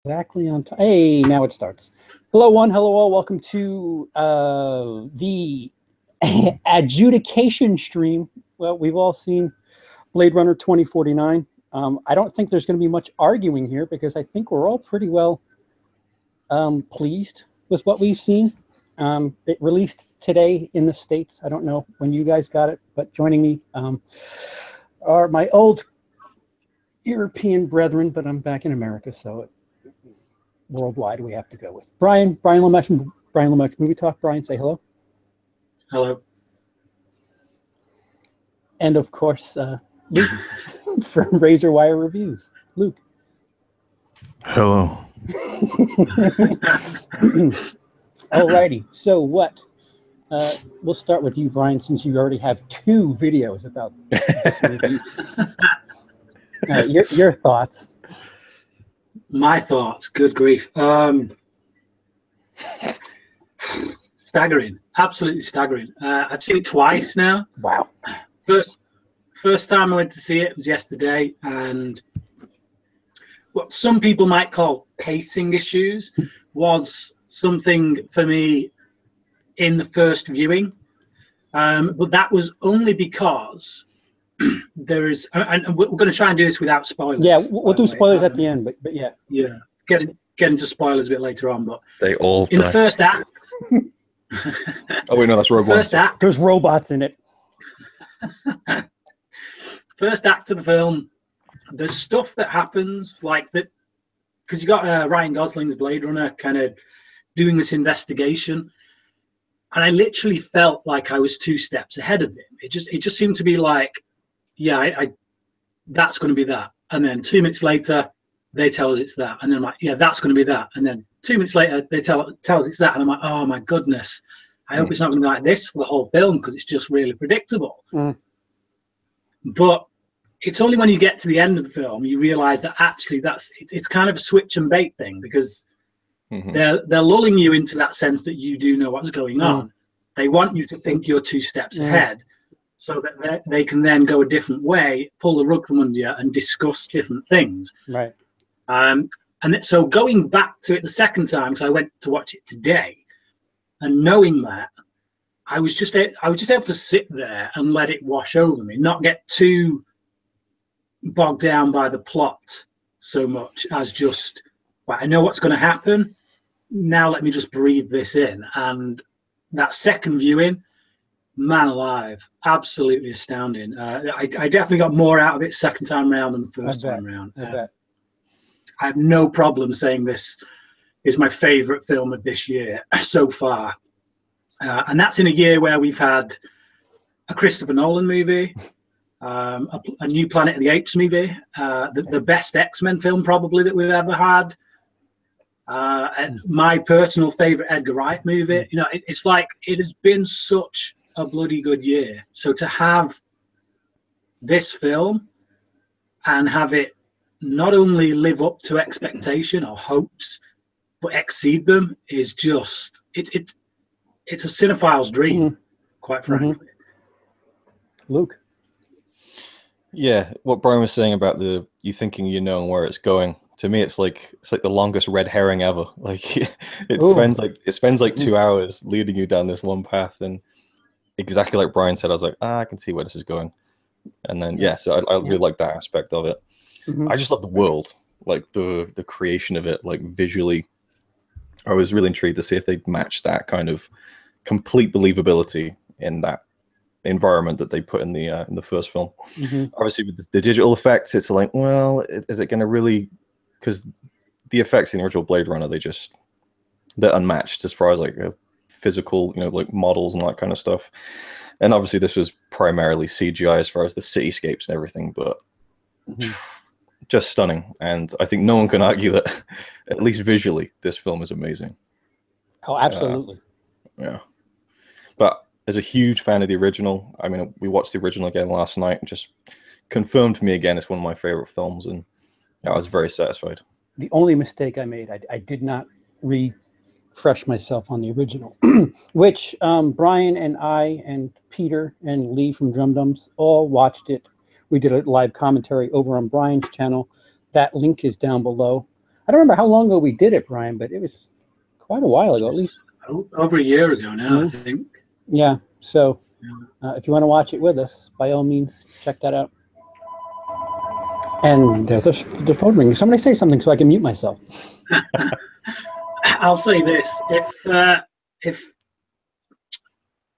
Exactly on time. Hey, now it starts. Hello, one. Hello, all. Welcome to the adjudication stream. Well, we've all seen Blade Runner 2049. I don't think there's going to be much arguing here because I think we're all pretty well pleased with what we've seen. It released today in the States. I don't know when you guys got it, but joining me are my old European brethren, but I'm back in America, so worldwide we have to go with Bryan Lomax from Bryan Lomax Movie Talk. Bryan, say hello. Hello. And of course, Luke from Razorwire Reviews. Luke. Hello. Alrighty. So what? We'll start with you, Bryan, since you already have 2 videos about this movie. Your thoughts. My thoughts, good grief. Staggering, absolutely staggering. I've seen it twice now. Wow. First time I went to see it was yesterday, and what some people might call pacing issues was something for me in the first viewing. But that was only because there is, and we're going to try and do this without spoilers. Yeah, we'll do spoilers at the end, but yeah. Yeah, get into spoilers a bit later on, but they all in the first act. Oh wait, no, that's robots. First act. There's robots in it. First act of the film, there's stuff that happens like that because you got Ryan Gosling's Blade Runner kind of doing this investigation, and I literally felt like I was 2 steps ahead of him. It just seemed to be like, yeah, I that's going to be that, and then 2 minutes later they tell us it's that, and then I'm like, yeah, that's going to be that, and then 2 minutes later they tell us it's that, and I'm like, oh my goodness, I hope it's not going to be like this for the whole film because it's just really predictable. But it's only when you get to the end of the film you realize that actually it's kind of a switch and bait thing, because they're lulling you into that sense that you do know what's going on. They want you to think you're 2 steps ahead, so that they can then go a different way, pull the rug from under you, and discuss different things. Right. And so going back to it the second time, because I went to watch it today, and knowing that, I was just able to sit there and let it wash over me, not get too bogged down by the plot so much as just, well, I know what's going to happen. Now let me just breathe this in. And that second viewing, man alive, absolutely astounding. I definitely got more out of it second time around than the first time around. I have no problem saying this is my favorite film of this year so far. And that's in a year where we've had a Christopher Nolan movie, a new Planet of the Apes movie, the best X-Men film probably that we've ever had, and my personal favorite Edgar Wright movie. You know, it's like it has been such a bloody good year. So to have this film and have it not only live up to expectation or hopes, but exceed them is just it's a cinephile's dream, quite frankly. Luke. Yeah, what Bryan was saying about you thinking you know where it's going. To me, it's like the longest red herring ever. Like it spends like 2 hours leading you down this one path, and exactly like Bryan said, I was like, I can see where this is going. And then so I really like that aspect of it. I just love the world, like the creation of it, like visually. I was really intrigued to see if they'd match that kind of complete believability in that environment that they put in the first film. Obviously, with the digital effects, it's like, well, is it going to really? Because the effects in the original Blade Runner, they're unmatched as far as like physical, like models and all that kind of stuff. And obviously, this was primarily CGI as far as the cityscapes and everything, but just stunning. And I think no one can argue that, at least visually, this film is amazing. Oh, absolutely. Yeah. But as a huge fan of the original, I mean, we watched the original again last night and just confirmed to me again it's one of my favorite films, and I was very satisfied. The only mistake I made, I did not refresh myself on the original, which Bryan and I and Peter and Lee from Drum Dums all watched it. We did a live commentary over on Bryan's channel. That link is down below. I don't remember how long ago we did it, Brian, but it was quite a while ago, at least. Over a year ago now, I think. Yeah. So if you want to watch it with us, by all means, check that out. And the phone ringing. Somebody say something so I can mute myself. I'll say this: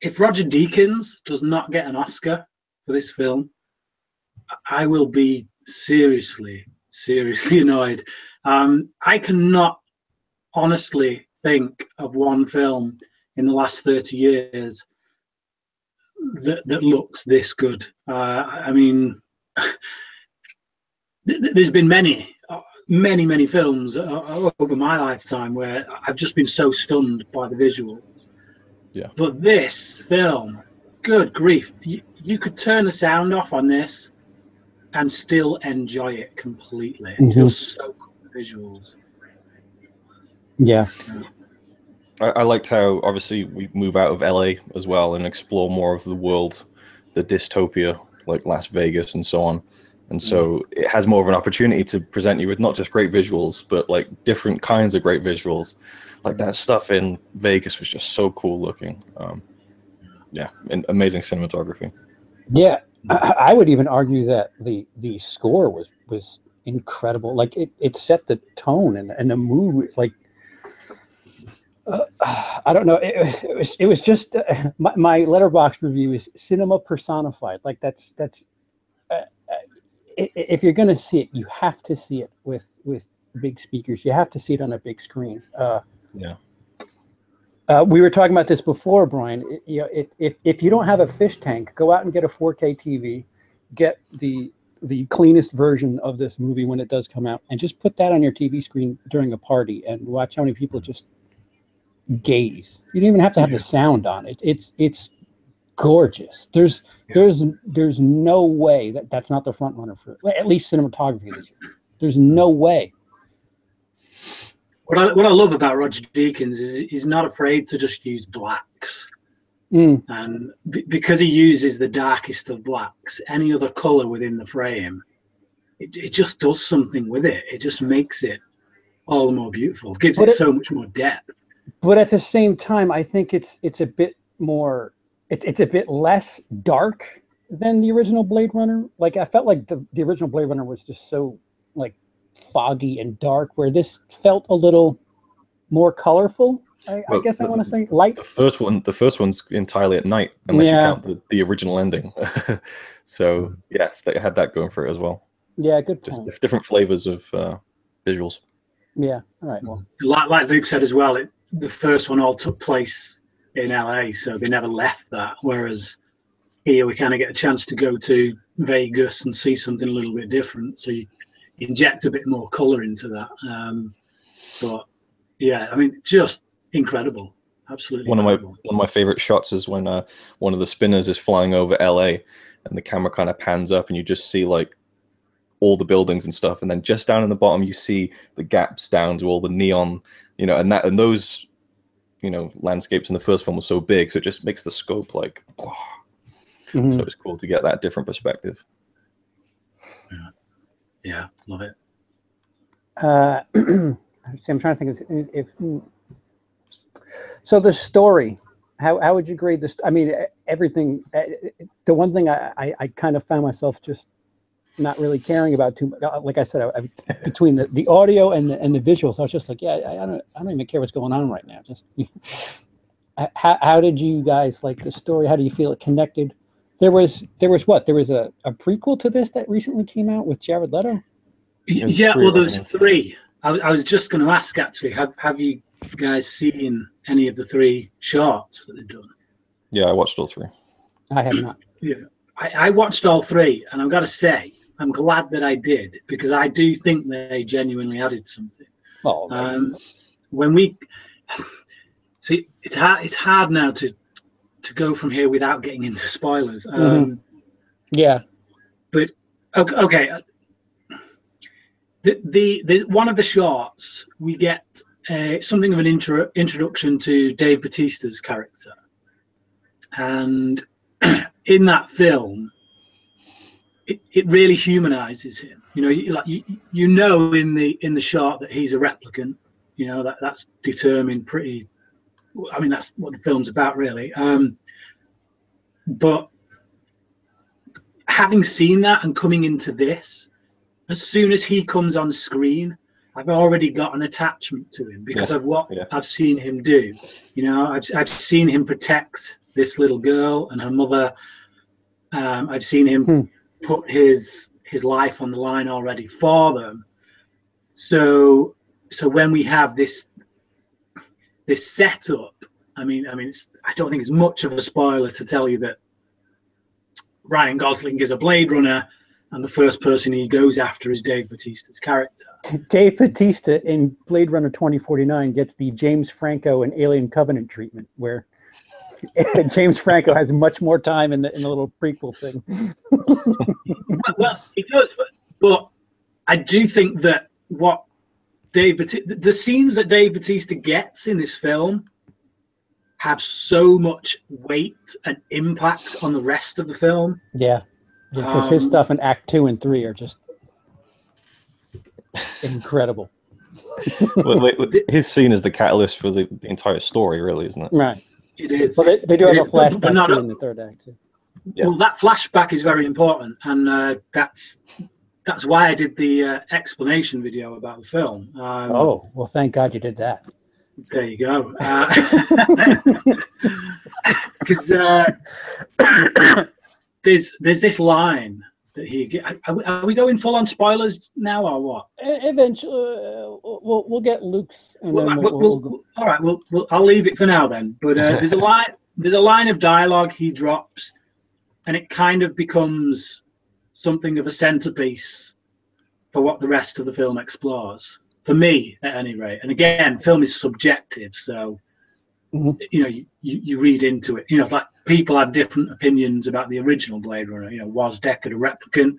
if Roger Deakins does not get an Oscar for this film, I will be seriously annoyed. I cannot honestly think of one film in the last 30 years that looks this good. I mean, there's been many films over my lifetime where I've just been so stunned by the visuals. Yeah. But this film, good grief, you could turn the sound off on this and still enjoy it completely. It feels so cool, the visuals. Yeah. I liked how obviously we move out of LA as well and explore more of the world, the dystopia, like Las Vegas and so on. And so it has more of an opportunity to present you with not just great visuals, but like different kinds of great visuals. Like that stuff in Vegas was just so cool looking. Yeah, and amazing cinematography. Yeah, I would even argue that the score was incredible. Like it set the tone and the mood. Like I don't know. It was just my Letterboxd review is cinema personified. Like that's if you're going to see it, you have to see it with big speakers. You have to see it on a big screen. Yeah. We were talking about this before, Brian. If you don't have a fish tank, go out and get a 4K TV, get the cleanest version of this movie when it does come out, and just put that on your TV screen during a party and watch how many people just gaze. You don't even have to have the sound on it. It's gorgeous. There's no way that's not the front runner for at least cinematography this year. There's no way. What I love about Roger Deakins is he's not afraid to just use blacks. And because he uses the darkest of blacks, any other color within the frame, it just does something with it. It just makes it all the more beautiful. It gives it so much more depth. But at the same time, I think it's a bit more. It's a bit less dark than the original Blade Runner. Like I felt like the original Blade Runner was just so like foggy and dark, where this felt a little more colorful. I guess I want to say light. The first one's entirely at night, unless you count the original ending. So yes, they had that going for it as well. Yeah, good point. Just different flavors of visuals. Yeah. All right. Well, like Luke said as well, the first one all took place in LA, so they never left that. Whereas here we kind of get a chance to go to Vegas and see something a little bit different. So you inject a bit more color into that. But yeah, I mean, just incredible. Absolutely. One of my favorite shots is when one of the spinners is flying over LA and the camera kind of pans up and you just see like all the buildings and stuff, and then just down in the bottom you see the gaps down to all the neon, and those landscapes in the first film were so big, so it just makes the scope like so it's cool to get that different perspective. Yeah, love it. I'm trying to think if so the story, how would you grade this? I mean, everything. The one thing I kind of found myself just not really caring about too much. Like I said, between the audio and the visuals, I was just like, I don't even care what's going on right now. Just how did you guys like the story? How do you feel it connected? There was a prequel to this that recently came out with Jared Leto. Yeah, well, there's 3. I was just going to ask actually, have you guys seen any of the 3 shorts that they've done? Yeah, I watched all 3. I have not. Yeah, I watched all 3, and I've got to say, I'm glad that I did, because I do think they genuinely added something. Oh, when we see, it's hard now to go from here without getting into spoilers. Yeah, but okay. The one of the shorts we get something of an introduction to Dave Bautista's character, and in that film, it really humanizes him. You know, you know in the shot that he's a replicant. You know, that's determined pretty. I mean, that's what the film's about, really. But having seen that and coming into this, as soon as he comes on screen, I've already got an attachment to him because of what I've seen him do. You know, I've seen him protect this little girl and her mother. I've seen him put his life on the line already for them. So when we have this setup, I mean, I don't think it's much of a spoiler to tell you that Ryan Gosling is a Blade Runner, and the first person he goes after is Dave Bautista's character. Dave Bautista in Blade Runner 2049 gets the James Franco and Alien Covenant treatment, where James Franco has much more time in the little prequel thing. Well, he does, but I do think that the scenes that Dave Bautista gets in this film have so much weight and impact on the rest of the film. Yeah, because his stuff in Act 2 and 3 are just incredible. His scene is the catalyst for the entire story, really, isn't it? Right. It is. Well, they do have a flashback but not in the third act too. Yeah. Well, that flashback is very important, and that's why I did the explanation video about the film. Oh, well, thank God you did that. There you go. Because there's this line that he. Are we going full on spoilers now or what? Eventually, we'll get Luke's. And then all right. I'll leave it for now then. But there's a line. There's a line of dialogue he drops, and it kind of becomes something of a centerpiece for what the rest of the film explores. For me, at any rate. And again, film is subjective, so you know, you read into it. You know, it's like people have different opinions about the original Blade Runner. You know, was Deckard a replicant?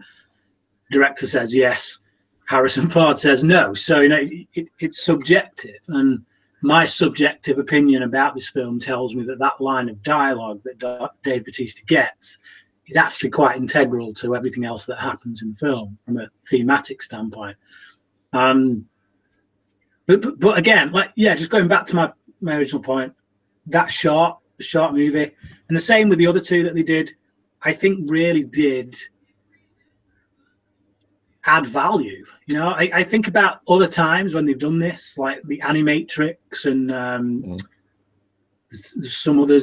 Director says yes. Harrison Ford says no. So you know, it's subjective. And my subjective opinion about this film tells me that line of dialogue that Dave Bautista gets is actually quite integral to everything else that happens in the film from a thematic standpoint. But again, just going back to my original point, that short movie, and the same with the other two that they did, I think really did add value. You know, I think about other times when they've done this, like the Animatrix and some other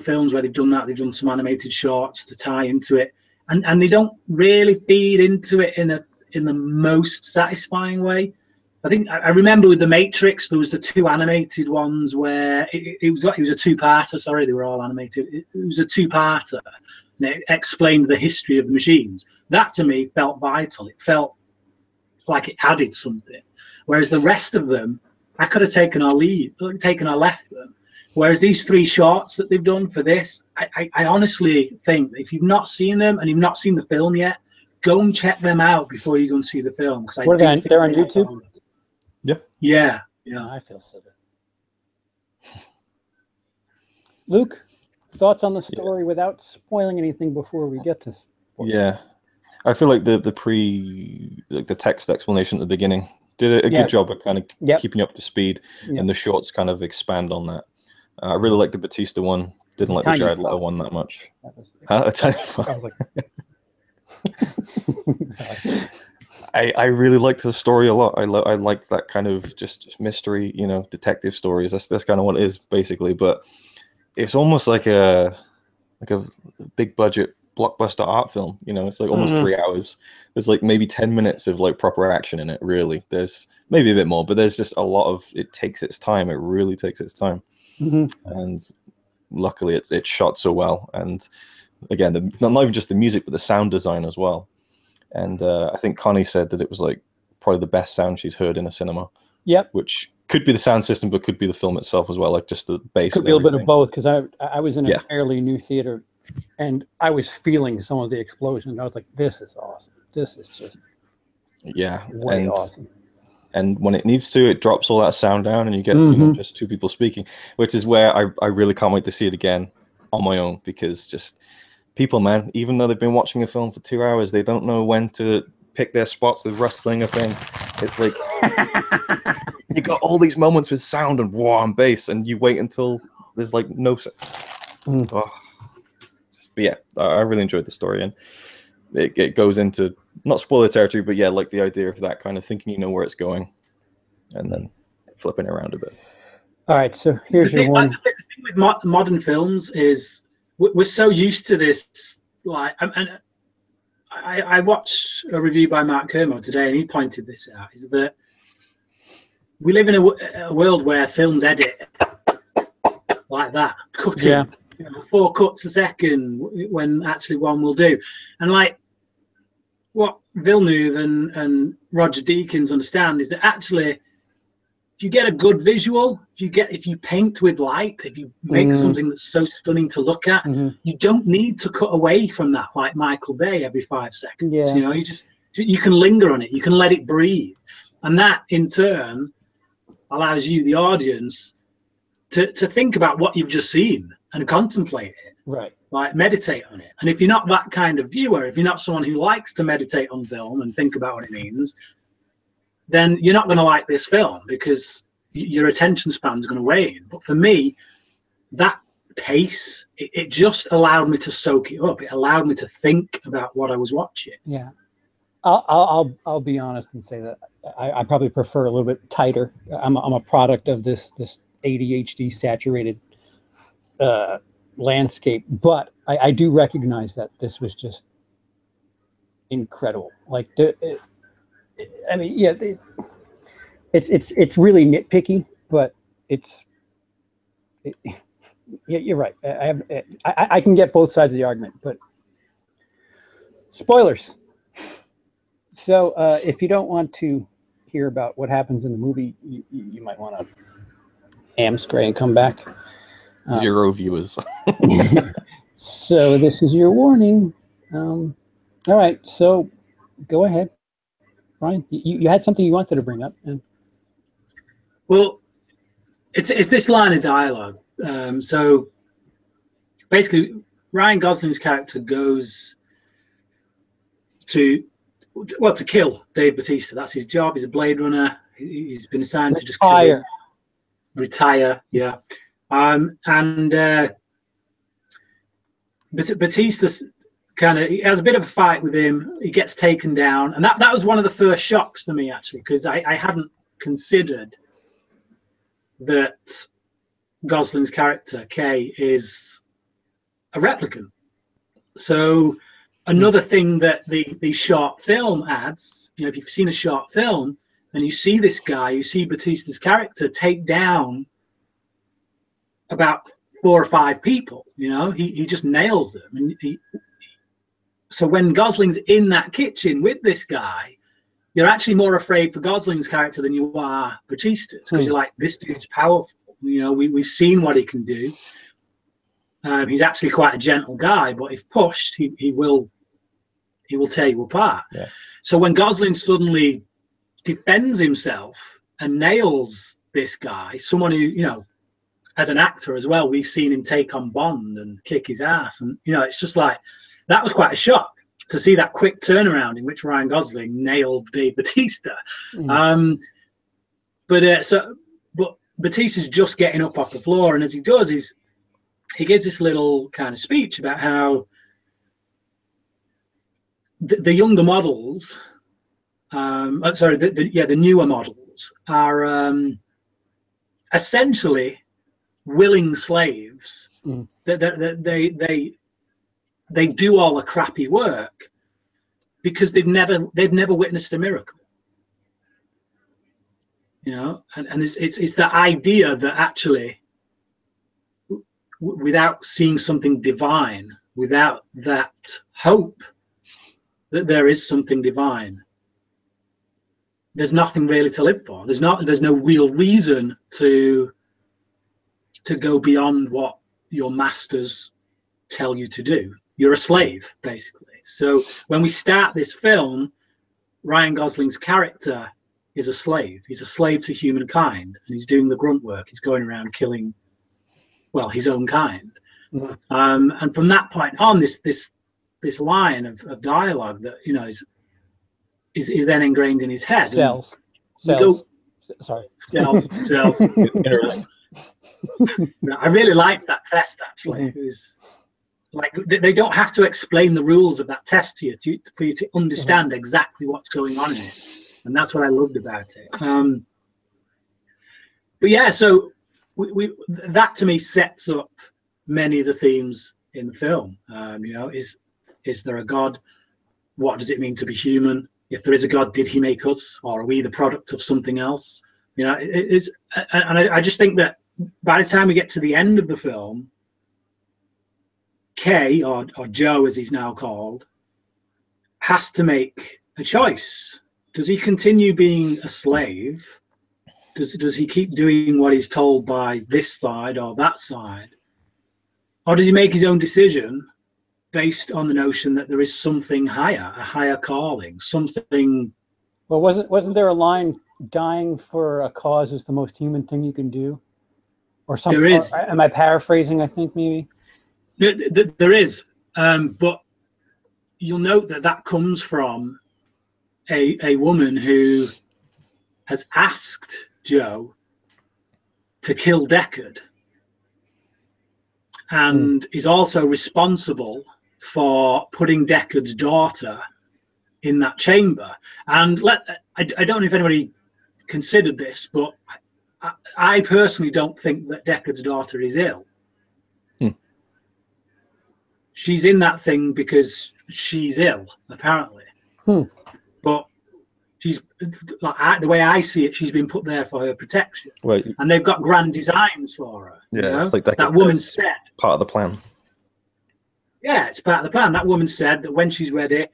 films where they've done that. They've done some animated shorts to tie into it, and they don't really feed into it in the most satisfying way. I think I remember with The Matrix, there was the two animated ones where it was a two-parter. Sorry, they were all animated. It was a two-parter, and it explained the history of the machines. That to me felt vital. It felt like it added something. Whereas the rest of them, I could have taken or left them. Whereas these three shorts that they've done for this, I honestly think that if you've not seen them and you've not seen the film yet, go and check them out before you go and see the film. Because they're on YouTube. Yeah. I feel so good. Luke, thoughts on the story without spoiling anything before we get to spoil? Yeah, I feel like the text explanation at the beginning did a good job of kind of keeping you up to speed, and the shorts kind of expand on that. I really like the Bautista one. Didn't like the Jared Leto one that much. A tiny fun. I was like, sorry. I really liked the story a lot. I liked that kind of just mystery, you know, detective stories. That's kind of what it is basically. But it's almost like a big budget blockbuster art film. You know, it's like almost 3 hours. There's like maybe 10 minutes of like proper action in it. Really, there's maybe a bit more, but there's just a lot of. It takes its time. It really takes its time, and luckily it's shot so well. And again, not even just the music, but the sound design as well. And I think Connie said that it was like probably the best sound she's heard in a cinema. Yep. Which could be the sound system, but could be the film itself as well, like just the bass. Could be a bit of both, because I was in a fairly new theater, and I was feeling some of the explosions. I was like, "This is awesome. This is just way awesome." And when it needs to, it drops all that sound down, and you get you know, just two people speaking, which is where I really can't wait to see it again on my own, because just people, man, even though they've been watching a film for 2 hours, they don't know when to pick their spots with wrestling a thing. It's like you got all these moments with sound and war and bass, and you wait until there's like no. Oh. But yeah, I really enjoyed the story, and it goes into not spoiler territory, but yeah, like the idea of that kind of thinking you know where it's going, and then flipping it around a bit. All right, so here's your one. The thing with modern films is we're so used to this. Like, and I watched a review by Mark Kermode today, and he pointed this out: is that we live in a world where films edit like that, cutting. Yeah. 4 cuts a second when actually one will do. And like what Villeneuve and Roger Deakins understand is that actually if you get a good visual, if you paint with light, if you make something that's so stunning to look at, you don't need to cut away from that like Michael Bay every 5 seconds. Yeah. You know, you can linger on it, you can let it breathe. And that in turn allows you, the audience, to think about what you've just seen and contemplate it, right? Like meditate on it. And if you're not that kind of viewer, if you're not someone who likes to meditate on film and think about what it means, then you're not going to like this film because your attention span is going to wane. But for me, that pace, it just allowed me to soak it up. It allowed me to think about what I was watching. Yeah, I'll be honest and say that I probably prefer a little bit tighter. I'm a product of this ADHD saturated landscape, but I do recognize that this was just incredible. Like, I mean, yeah, it's really nitpicky, but yeah, you're right. I can get both sides of the argument, but spoilers. So if you don't want to hear about what happens in the movie, you might want to amscray and come back. 0 viewers. So this is your warning. All right, so go ahead, Bryan. You had something you wanted to bring up. Well, it's this line of dialogue. So basically, Ryan Gosling's character goes to kill Dave Bautista. That's his job. He's a Blade Runner. He's been assigned to just kill him. Retire, yeah. Batista he has a bit of a fight with him. He gets taken down, and that was one of the first shocks for me, actually, because I hadn't considered that Gosling's character Kay is a replicant. So another thing that the short film adds, you know, if you've seen a short film and you see this guy, you see Bautista's character take down about 4 or 5 people, you know, he just nails them. And so when Gosling's in that kitchen with this guy, you're actually more afraid for Gosling's character than you are Bautista's, because you're like, this dude's powerful. You know, we've seen what he can do. He's actually quite a gentle guy, but if pushed, he will tear you apart. Yeah. So when Gosling suddenly defends himself and nails this guy, someone who, you know, as an actor as well, we've seen him take on Bond and kick his ass, and you know, it's just like, that was quite a shock to see that quick turnaround in which Ryan Gosling nailed Dave Bautista. But Bautista's just getting up off the floor, and as he does, he gives this little kind of speech about how the younger models, the newer models are essentially willing slaves. They do all the crappy work because they've never witnessed a miracle, you know. And it's the idea that actually, without seeing something divine, without that hope that there is something divine, there's nothing really to live for. There's no real reason to go beyond what your masters tell you to do. You're a slave, basically. So when we start this film, Ryan Gosling's character is a slave. He's a slave to humankind, and he's doing the grunt work. He's going around killing, well, his own kind. And from that point on, this this line of dialogue that is then ingrained in his head. Cells. Sorry. Cells. I really liked that test, actually. It was like they don't have to explain the rules of that test to you for you to understand exactly what's going on in it, and that's what I loved about it. But yeah, so that to me sets up many of the themes in the film. Is there a God? What does it mean to be human? If there is a God, did he make us, or are we the product of something else? And I just think that by the time we get to the end of the film, Kay, or Joe as he's now called, has to make a choice. Does he continue being a slave? Does he keep doing what he's told by this side or that side? Or does he make his own decision based on the notion that there is something higher, a higher calling, something? Well, wasn't there a line, dying for a cause is the most human thing you can do? Or something? There is. Am I paraphrasing, I think, maybe? There is. But you'll note that comes from a woman who has asked Joe to kill Deckard, and is also responsible for putting Deckard's daughter in that chamber. And I don't know if anybody considered this, but I personally don't think that Deckard's daughter is ill. She's in that thing because she's ill, apparently. But she's, like, the way I see it, she's been put there for her protection. Right. And they've got grand designs for her. Yeah, it's like that woman said. Part of the plan. Yeah, it's part of the plan. That woman said that when she's ready,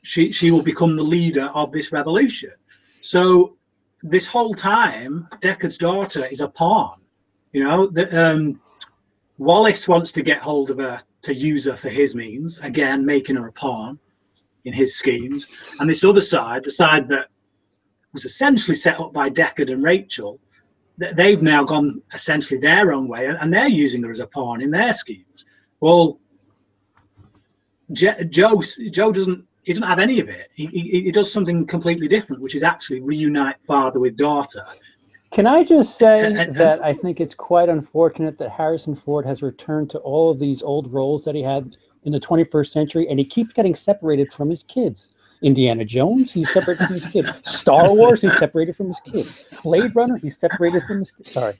she will become the leader of this revolution. So this whole time, Deckard's daughter is a pawn. Wallace wants to get hold of her to use her for his means, again, making her a pawn in his schemes. And this other side, the side that was essentially set up by Deckard and Rachel, they've now gone essentially their own way, and they're using her as a pawn in their schemes. Well, Joe doesn't have any of it. He does something completely different, which is actually reunite father with daughter. Can I just say that I think it's quite unfortunate that Harrison Ford has returned to all of these old roles that he had in the 21st century, and he keeps getting separated from his kids. Indiana Jones, he's separated from his kid. Star Wars, he's separated from his kid. Blade Runner, he's separated from his kid. Sorry.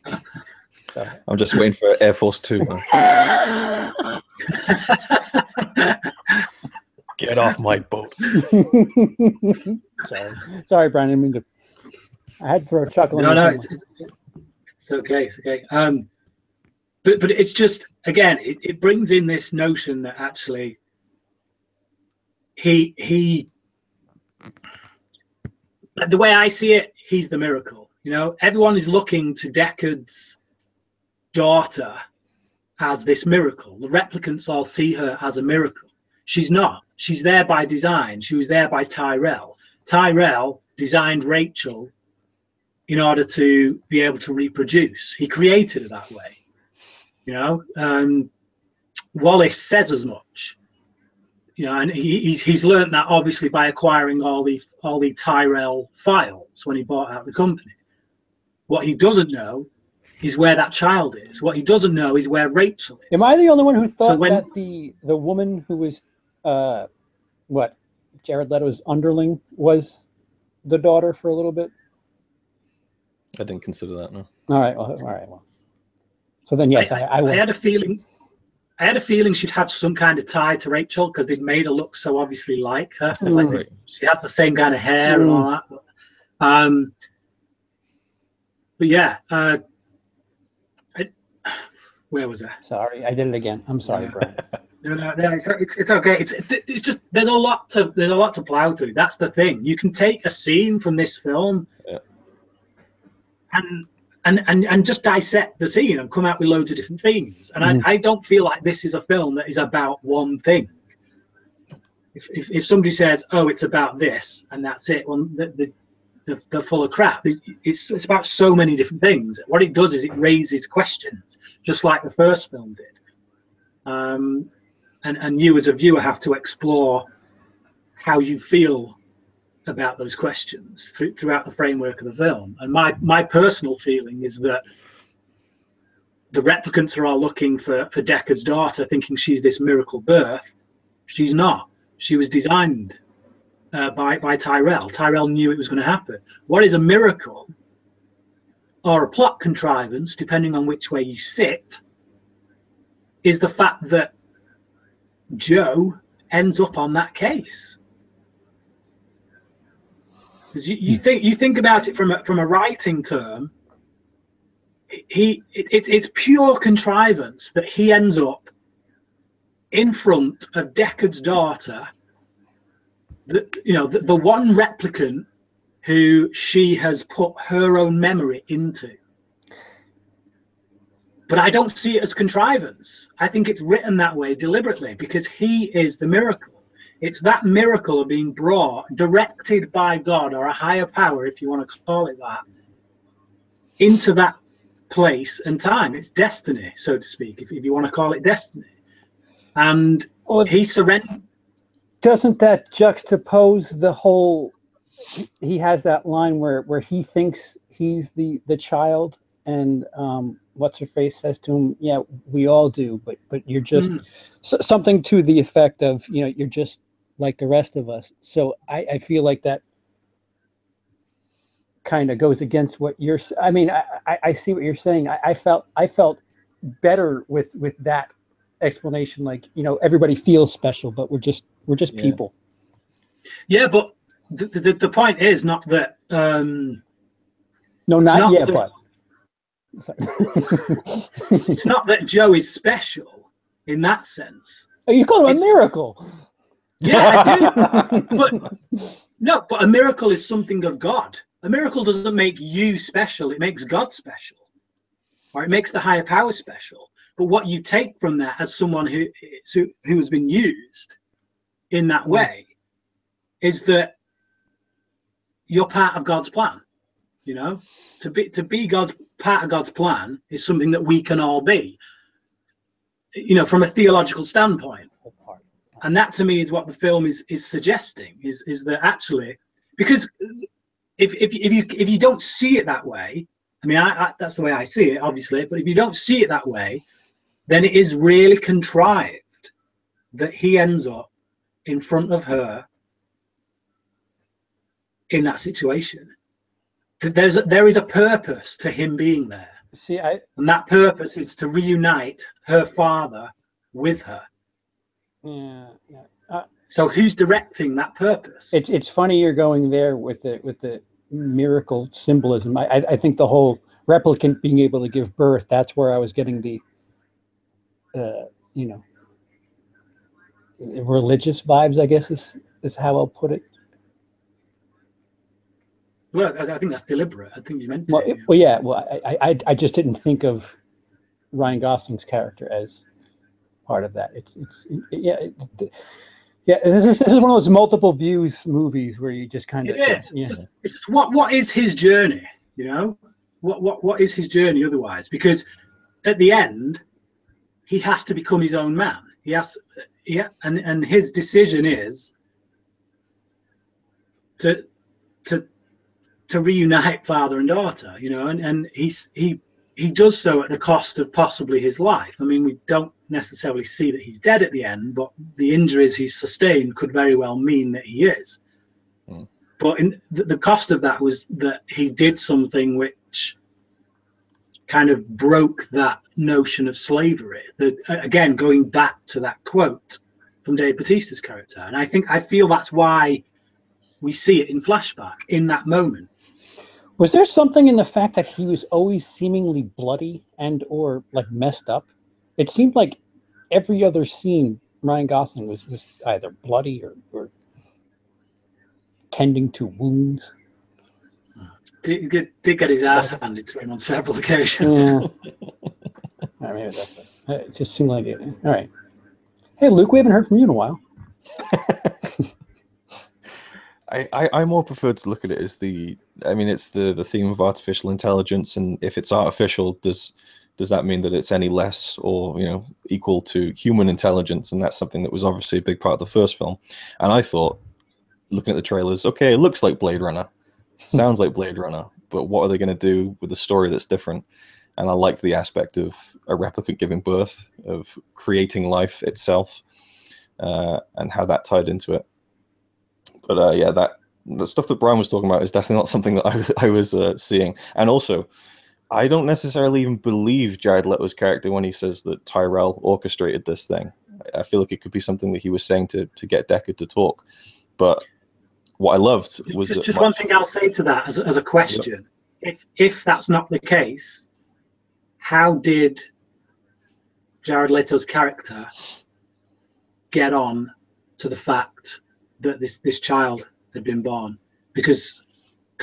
I'm just waiting for Air Force 2. Get off my boat. Sorry, Brian. I mean, I had to throw a chuckle. No, it's okay. It's okay. But it's just, again, it brings in this notion that actually he the way I see it, he's the miracle. Everyone is looking to Deckard's daughter as this miracle. The replicants all see her as a miracle. She's not. She's there by design. She was there by Tyrell. Tyrell designed Rachel in order to be able to reproduce. He created her that way. Wallace says as much. And he's learned that obviously by acquiring all the Tyrell files when he bought out the company. What he doesn't know is where that child is. What he doesn't know is where Rachel is. Am I the only one who thought that the woman who was Jared Leto's underling was the daughter for a little bit? I didn't consider that, no. All right. Well. So then, yes, I had a feeling. I had a feeling she'd had some kind of tie to Rachel because they'd made her look so obviously like her. Like she has the same kind of hair and all that. But yeah, where was I? Sorry, I did it again. I'm sorry, Brian. No, it's okay. It's just there's a lot to plow through. That's the thing. You can take a scene from this film, and just dissect the scene and come out with loads of different themes. And I don't feel like this is a film that is about one thing. If somebody says, "Oh, it's about this," and that's it, well, they're full of crap. It's about so many different things. What it does is it raises questions, just like the first film did. and you as a viewer have to explore how you feel about those questions throughout the framework of the film. And my personal feeling is that the replicants are all looking for Deckard's daughter, thinking she's this miracle birth. She's not. She was designed by Tyrell. Tyrell knew it was going to happen. What is a miracle, or a plot contrivance, depending on which way you sit, is the fact that Joe ends up on that case. Because you think about it from a writing term, it's pure contrivance that he ends up in front of Deckard's daughter, the one replicant who she has put her own memory into. But I don't see it as contrivance. I think it's written that way deliberately, because he is the miracle. It's that miracle of being brought, directed by God or a higher power, if you want to call it that, into that place and time. It's destiny, so to speak, if you want to call it destiny. And he surrendered. Doesn't that juxtapose the whole? He has that line where he thinks he's the child, and what's her face says to him, "Yeah, we all do, but you're just something to the effect of, you're just like the rest of us." So I feel like that kind of goes against what you're. I mean, I see what you're saying. I felt better with that explanation. Like, everybody feels special, but we're just people. Yeah, but the point is not that. No, not yet, but. It's not that Joe is special in that sense. Oh, you call him a miracle. Yeah, I do. But a miracle is something of God. A miracle doesn't make you special. It makes God special, or it makes the higher power special. But what you take from that as someone who has been used in that way is that you're part of God's plan. To be part of God's plan is something that we can all be, from a theological standpoint. And that to me is what the film is suggesting, is that actually, because if you don't see it that way, I mean, that's the way I see it, obviously, but if you don't see it that way, then it is really contrived that he ends up in front of her in that situation. There is a purpose to him being there. See, and that purpose is to reunite her father with her. Yeah. So who's directing that purpose? It's funny you're going there with the miracle symbolism. I think the whole replicant being able to give birth, that's where I was getting the religious vibes, I guess is how I'll put it. Well, I think that's deliberate. I think you meant to. I just didn't think of Ryan Gosling's character as part of that. This is one of those multiple views movies where you just kind of what is his journey? What is his journey otherwise? Because at the end, he has to become his own man. And his decision is to reunite father and daughter, and he does so at the cost of possibly his life. I mean, we don't necessarily see that he's dead at the end, but the injuries he's sustained could very well mean that he is. But the cost of that was that he did something which kind of broke that notion of slavery. Again, going back to that quote from Dave Bautista's character. And I feel that's why we see it in flashback in that moment. Was there something in the fact that he was always seemingly bloody and or like messed up? It seemed like every other scene Ryan Gosling was either bloody or tending to wounds. Did get his ass handed to him on several occasions. Yeah. I mean, it just seemed like it. All right. Hey, Luke, we haven't heard from you in a while. I more prefer to look at it as it's the theme of artificial intelligence, and if it's artificial, does does that mean that it's any less or, you know, equal to human intelligence? And that's something that was obviously a big part of the first film. And I thought, looking at the trailers, okay, it looks like Blade Runner, sounds like Blade Runner, but what are they going to do with the story that's different? And I liked the aspect of a replicant giving birth, of creating life itself, and how that tied into it. But yeah, the stuff that Brian was talking about is definitely not something that I was seeing. And also, I don't necessarily even believe Jared Leto's character when he says that Tyrell orchestrated this thing. I feel like it could be something that he was saying to get Deckard to talk. But what I loved was just one thing I'll say to that as a question. Yeah. If that's not the case, how did Jared Leto's character get on to the fact that this child had been born? Because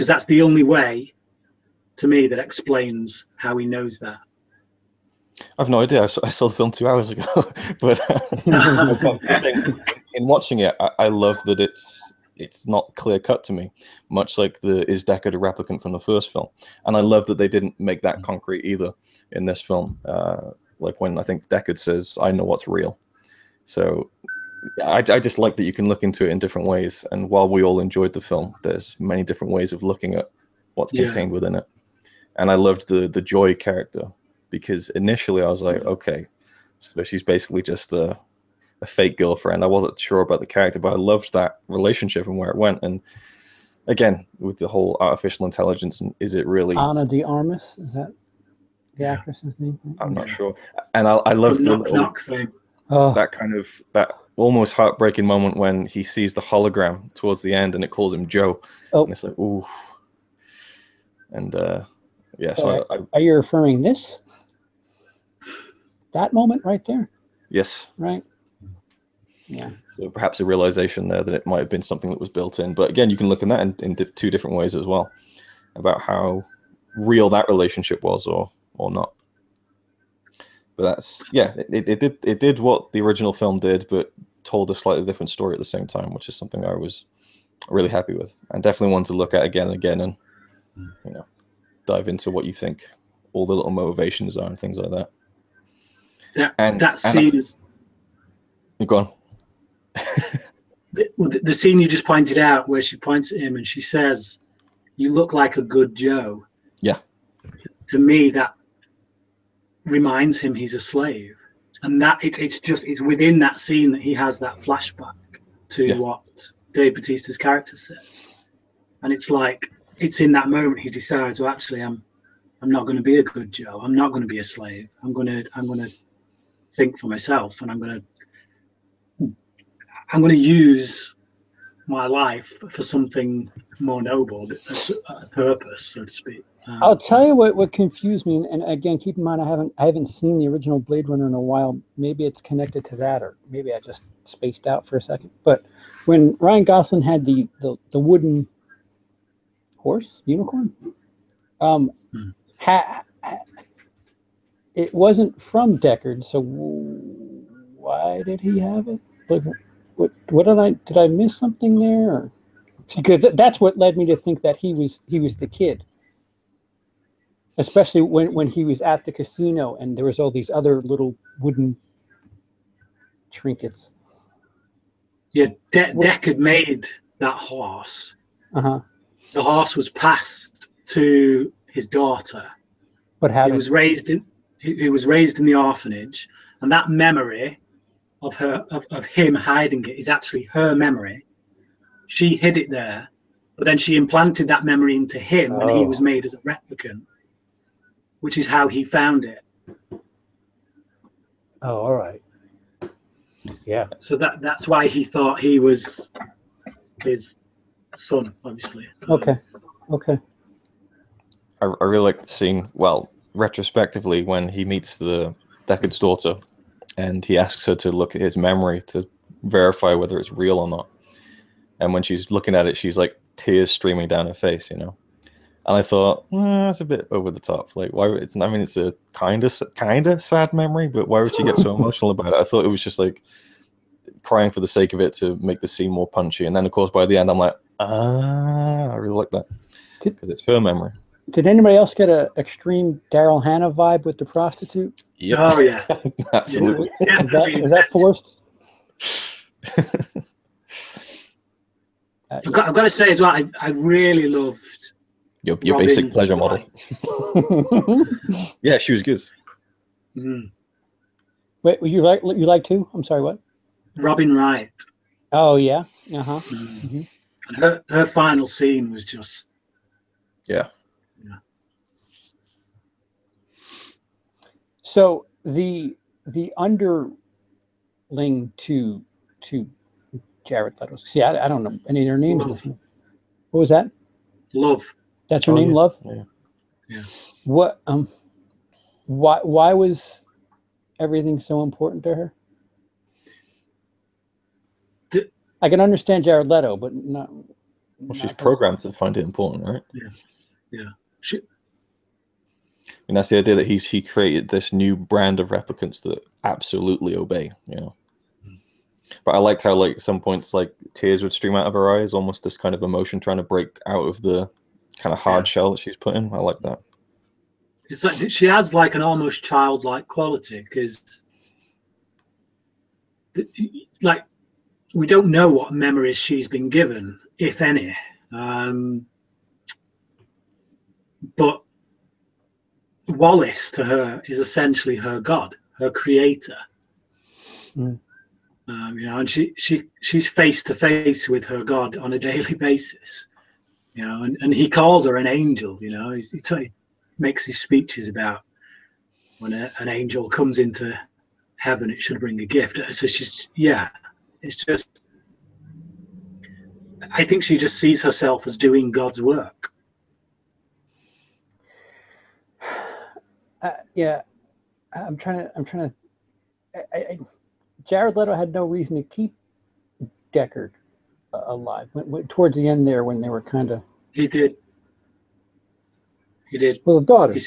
that's the only way to me that explains how he knows that. I've no idea. I saw the film 2 hours ago, but in watching it, I love that it's not clear cut to me, much like is Deckard a replicant from the first film. And I love that they didn't make that concrete either in this film. Like when I think Deckard says, "I know what's real." So I just like that you can look into it in different ways. And while we all enjoyed the film, there's many different ways of looking at what's contained within it. And I loved the Joy character, because initially I was like, okay, so she's basically just a fake girlfriend. I wasn't sure about the character, but I loved that relationship and where it went. And again, with the whole artificial intelligence, and is it really Ana de Armas? Is that the actress's name? I'm not sure. And I loved that kind of that almost heartbreaking moment when he sees the hologram towards the end and it calls him Joe. And it's like, ooh. And yeah, so are you referring that moment right there? Yes. Right. Yeah. So perhaps a realization there that it might have been something that was built in. But again, you can look at that in two different ways as well, about how real that relationship was or not. But that's, yeah, it did what the original film did, but told a slightly different story at the same time, which is something I was really happy with, and definitely one to look at again and again, and you know, dive into what you think all the little motivations are and things like that. That scene is. Go on. The scene you just pointed out, where she points at him and she says, "You look like a good Joe." Yeah. To me, that reminds him he's a slave, and that it's within that scene that he has that flashback to what Dave Bautista's character says, and it's like it's in that moment he decides, well, actually, I'm not going to be a good Joe. I'm not going to be a slave. I'm going to think for myself, and I'm going to use my life for something more noble, a purpose, so to speak. I'll tell you what confused me, and again, keep in mind I haven't seen the original Blade Runner in a while. Maybe it's connected to that, or maybe I just spaced out for a second. But when Ryan Gosling had the wooden horse unicorn, it wasn't from Deckard, so why did he have it? Like, what did I miss something there? Or, because that's what led me to think that he was the kid, especially when he was at the casino and there was all these other little wooden trinkets. Yeah, Deckard made that horse. The horse was passed to his daughter. What happened? He was raised in the orphanage, and that memory of him hiding it is actually her memory. She hid it there, but then she implanted that memory into him when he was made as a replicant, which is how he found it. Oh, all right. Yeah. So that's why he thought he was his son, obviously. Okay. I really like the scene, well, retrospectively, when he meets the Deckard's daughter and he asks her to look at his memory to verify whether it's real or not. And when she's looking at it, she's like tears streaming down her face, you know. And I thought, that's a bit over the top. Like, why? It's a kind of sad memory, but why would she get so emotional about it? I thought it was just like crying for the sake of it to make the scene more punchy. And then, of course, by the end, I'm like, I really like that because it's her memory. Did anybody else get an extreme Daryl Hannah vibe with the prostitute? Yep. Oh yeah, Absolutely. Yeah. Was that forced? I've got to say as well, I really loved Your Robin basic pleasure model. Wright. Yeah, she was good. Mm. Wait, you like who? I'm sorry, what? Robin Wright. Oh yeah. Uh-huh. Mm. Mm-hmm. And her final scene was just Yeah. So the underling to Jared Leto. See, I don't know any of their names. Love. What was that? Love. That's her Oh, name, yeah. Love. Yeah. What? Why was everything so important to her? I can understand Jared Leto, but not. Well, she's programmed to find it important, right? Yeah. And that's the idea that he created this new brand of replicants that absolutely obey, you know. But I liked how, like, at some points, like, tears would stream out of her eyes, almost this kind of emotion trying to break out of the kind of hard shell that she's put in. I like that. It's like she has like an almost childlike quality, because like we don't know what memories she's been given, if any. But Wallace to her is essentially her god, her creator. Mm. You know, and she's face to face with her god on a daily basis. You know, and he calls her an angel. You know, he makes his speeches about when an angel comes into heaven, it should bring a gift. So it's just. I think she just sees herself as doing God's work. Yeah, I'm trying to. Jared Leto had no reason to keep Deckard alive. Towards the end there, when they were kind of. He did. Well, the daughter. He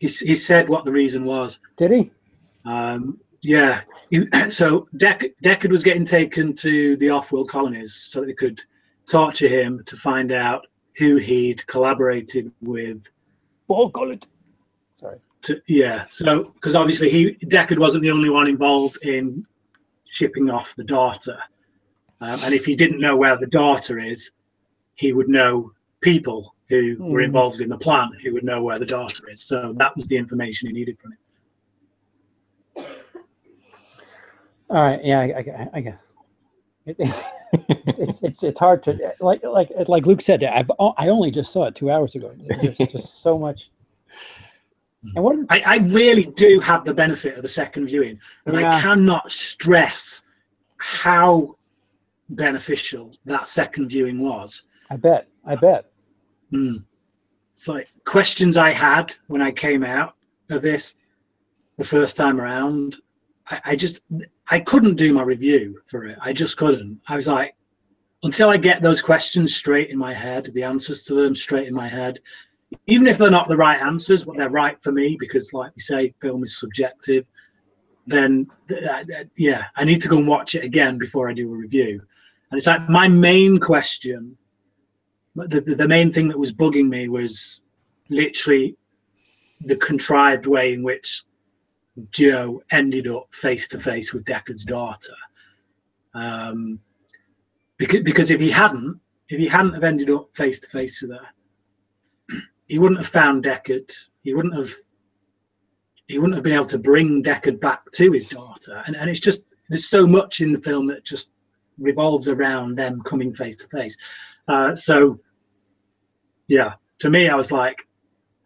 said what the reason was. Did he? Yeah. So Deckard was getting taken to the off-world colonies so they could torture him to find out who he'd collaborated with. Oh, call it. Sorry. So because obviously Deckard wasn't the only one involved in shipping off the daughter, and if he didn't know where the daughter is, he would know people who were involved in the plan who would know where the daughter is. So that was the information he needed from it. All right, yeah, I guess it's hard to like Luke said. I only just saw it 2 hours ago. There's just so much. And I really do have the benefit of a second viewing, and I cannot stress how beneficial that second viewing was. I bet. It's like questions I had when I came out of this the first time around. I couldn't do my review for it. I just couldn't. I was like, until I get those questions straight in my head, the answers to them straight in my head, even if they're not the right answers, but they're right for me, because like we say, film is subjective, then I need to go and watch it again before I do a review. And it's like my main question, the main thing that was bugging me was literally the contrived way in which Joe ended up face to face with Deckard's daughter. Because if he hadn't have ended up face to face with her, he wouldn't have found Deckard. He wouldn't have been able to bring Deckard back to his daughter. And it's just, there's so much in the film that just revolves around them coming face to face. So yeah, to me, I was like,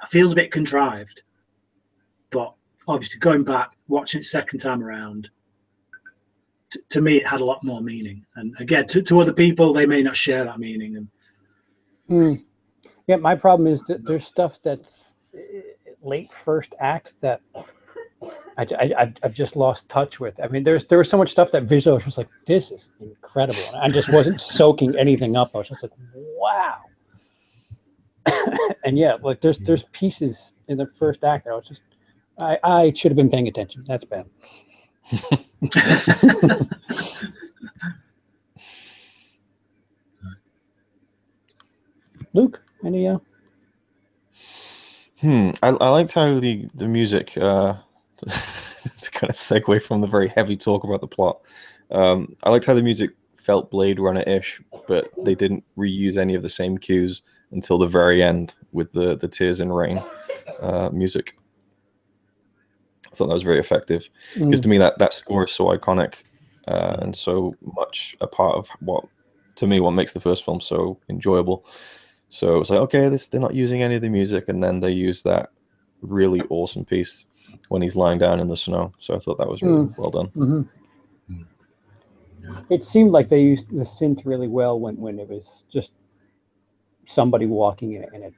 it feels a bit contrived, but obviously going back, watching it second time around, to me, it had a lot more meaning. And again, to other people, they may not share that meaning. And yeah, my problem is that there's stuff that's late first act that I've just lost touch with. I mean, there was so much stuff that visually I was just like, this is incredible. And I just wasn't soaking anything up. I was just like, wow. And yeah, like there's pieces in the first act that I was just, I should have been paying attention. That's bad. Luke, any I liked how the music to kind of segue from the very heavy talk about the plot. I liked how the music felt Blade Runner-ish, but they didn't reuse any of the same cues until the very end with the Tears in Rain music. I thought that was very effective because to me that score is so iconic and so much a part of what makes the first film so enjoyable. So it's like, okay, they're not using any of the music, and then they use that really awesome piece when he's lying down in the snow. So I thought that was really well done. It seemed like they used the synth really well when it was just somebody walking in a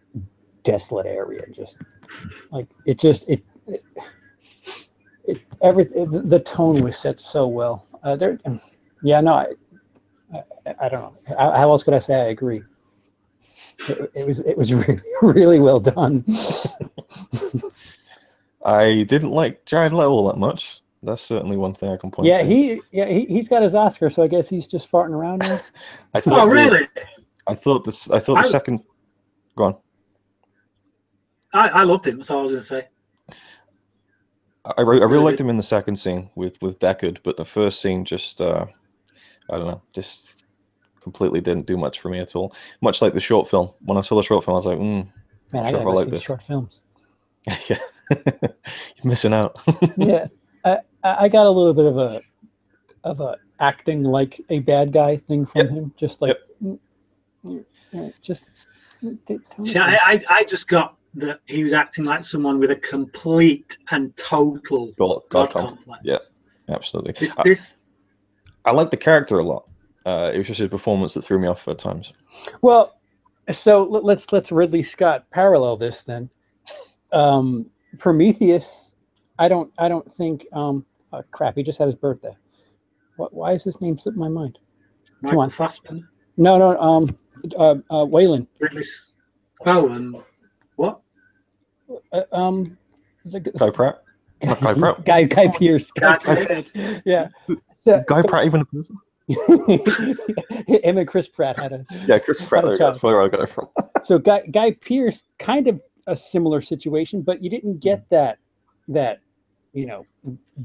desolate area. Just like the tone was set so well. I don't know. How else could I say I agree? It was really, really well done. I didn't like Jared Leto that much. That's certainly one thing I can point to. He's got his Oscar, so I guess he's just farting around now. Really? I thought the second. Go on. I loved him. That's all I was going to say. I really liked him in the second scene with Deckard, but the first scene just I don't know, just completely didn't do much for me at all. Much like the short film. When I saw the short film, I was like, man, I gotta like this short films. Yeah, you're missing out. Yeah, I got a little bit of a acting like a bad guy thing from him. Just like, just. See, I just got that he was acting like someone with a complete and total God complex. Yeah, absolutely. I like the character a lot. It was just his performance that threw me off at times. Well, so let's Ridley Scott parallel this then. Prometheus, I don't think. Crap, he just had his birthday. Why is his name slipping my mind? Michael Fassbender. No. Wayland. Ridley. Oh, what? Guy Pratt. Not Guy Pratt. Guy Pearce. Guy Pearce. Yeah. Guy Pratt even a person? Him and Chris Pratt had a Chris Pratt. That's where I got it from. So Guy Pearce, kind of a similar situation, but you didn't get that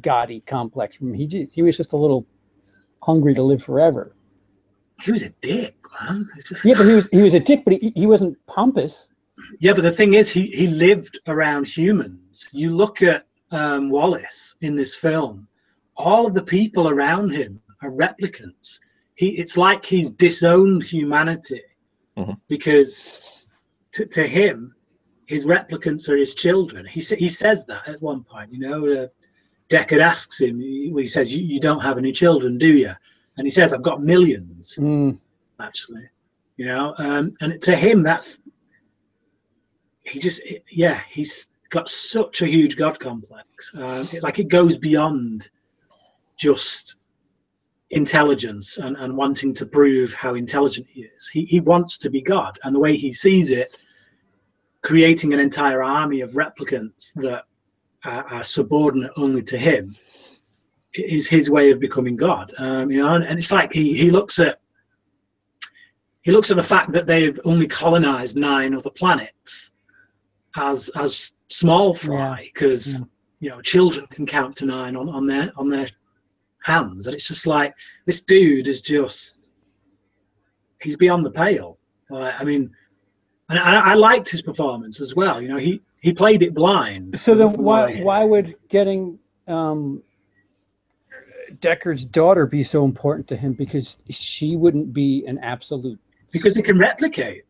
gaudy complex from him. He was just a little hungry to live forever. He was a dick, man. Yeah, but he was a dick, but he wasn't pompous. Yeah, but the thing is, he lived around humans. You look at Wallace in this film, all of the people around him are replicants. It's like he's disowned humanity because to him, his replicants are his children. He says that at one point. Deckard asks him. He says, "You don't have any children, do you?" And he says, "I've got millions, actually." And to him, he's got such a huge God complex. It goes beyond just intelligence and wanting to prove how intelligent he is. He wants to be God, and the way he sees it, creating an entire army of replicants that are subordinate only to him, is his way of becoming God. And it's like he looks at the fact that they've only colonized 9 other planets as small fry, because children can count to 9 on their hands, and it's just like, this dude is he's beyond the pale. And I liked his performance as well. He played it blind. So then why would getting Deckard's daughter be so important to him? Because she wouldn't be an absolute. Because they can replicate.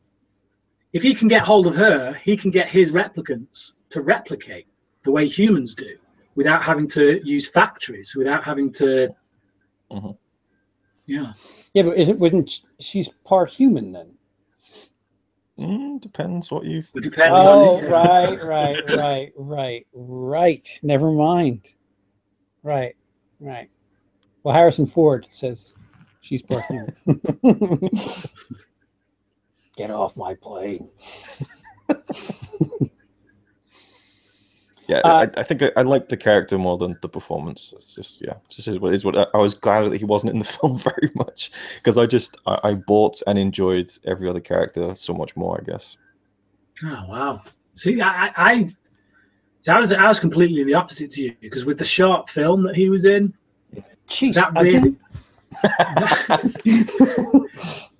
If he can get hold of her, he can get his replicants to replicate the way humans do, without having to use factories, without having to. Yeah, but wasn't she's part human then? Depends what you. It depends. Oh, right. Never mind. Right. Well, Harrison Ford says she's part human. Get off my plane. Yeah, I think I like the character more than the performance. It's just what it is. What I was glad that he wasn't in the film very much, because I bought and enjoyed every other character so much more, I guess. Oh wow! See, I was completely the opposite to you, because with the short film that he was in, Jeez, that really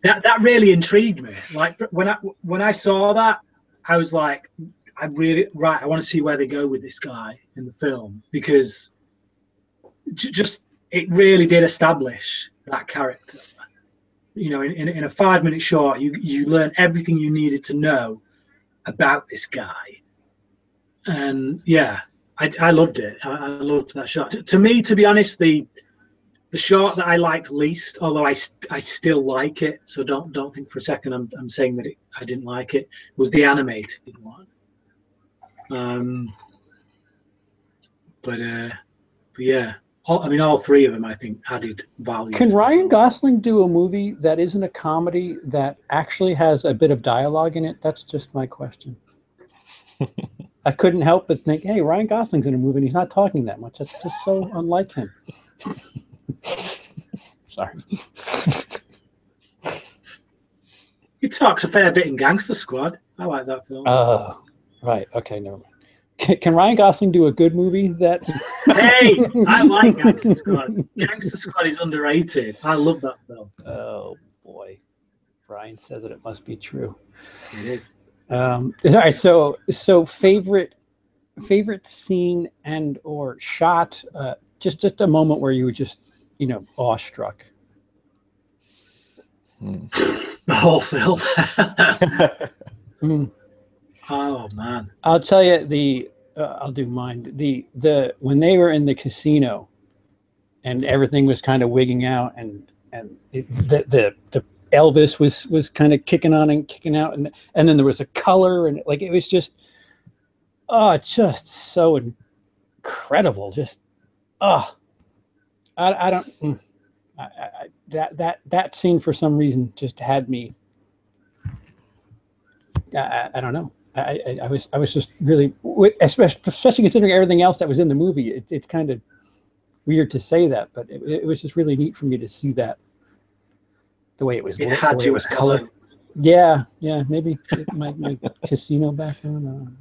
that really intrigued me. Like when I saw that, I was like, I want to see where they go with this guy in the film, because just it really did establish that character. You know, in a 5-minute short, you learn everything you needed to know about this guy. And yeah, I loved it. I loved that shot. To me, to be honest, the shot that I liked least, although I still like it, so don't think for a second I'm saying that I didn't like it, was the animated one. But yeah, all three of them I think added value. Can Ryan Gosling do a movie that isn't a comedy that actually has a bit of dialogue in it? That's just my question. I couldn't help but think, hey, Ryan Gosling's in a movie and he's not talking that much. That's just so unlike him. Sorry. He talks a fair bit in Gangster Squad. I like that film. Oh, right. Okay, never mind. Can Ryan Gosling do a good movie that... Hey, I like Gangster Squad. Gangster Squad is underrated. I love that film. Oh, boy. Brian says it must be true. It is. All right, so favorite scene and or shot, just a moment where you were just, awestruck. The whole film. Oh man! I'll tell you I'll do mine. The when they were in the casino, and everything was kind of wigging out, and the Elvis was kind of kicking on and kicking out, and then there was a color, and like it was just so incredible. Just I don't that scene for some reason just had me. I don't know. I was just really, especially considering everything else that was in the movie. It's kind of weird to say that, but it was just really neat for me to see that the way it was. It had you colored. Yeah, maybe my casino background.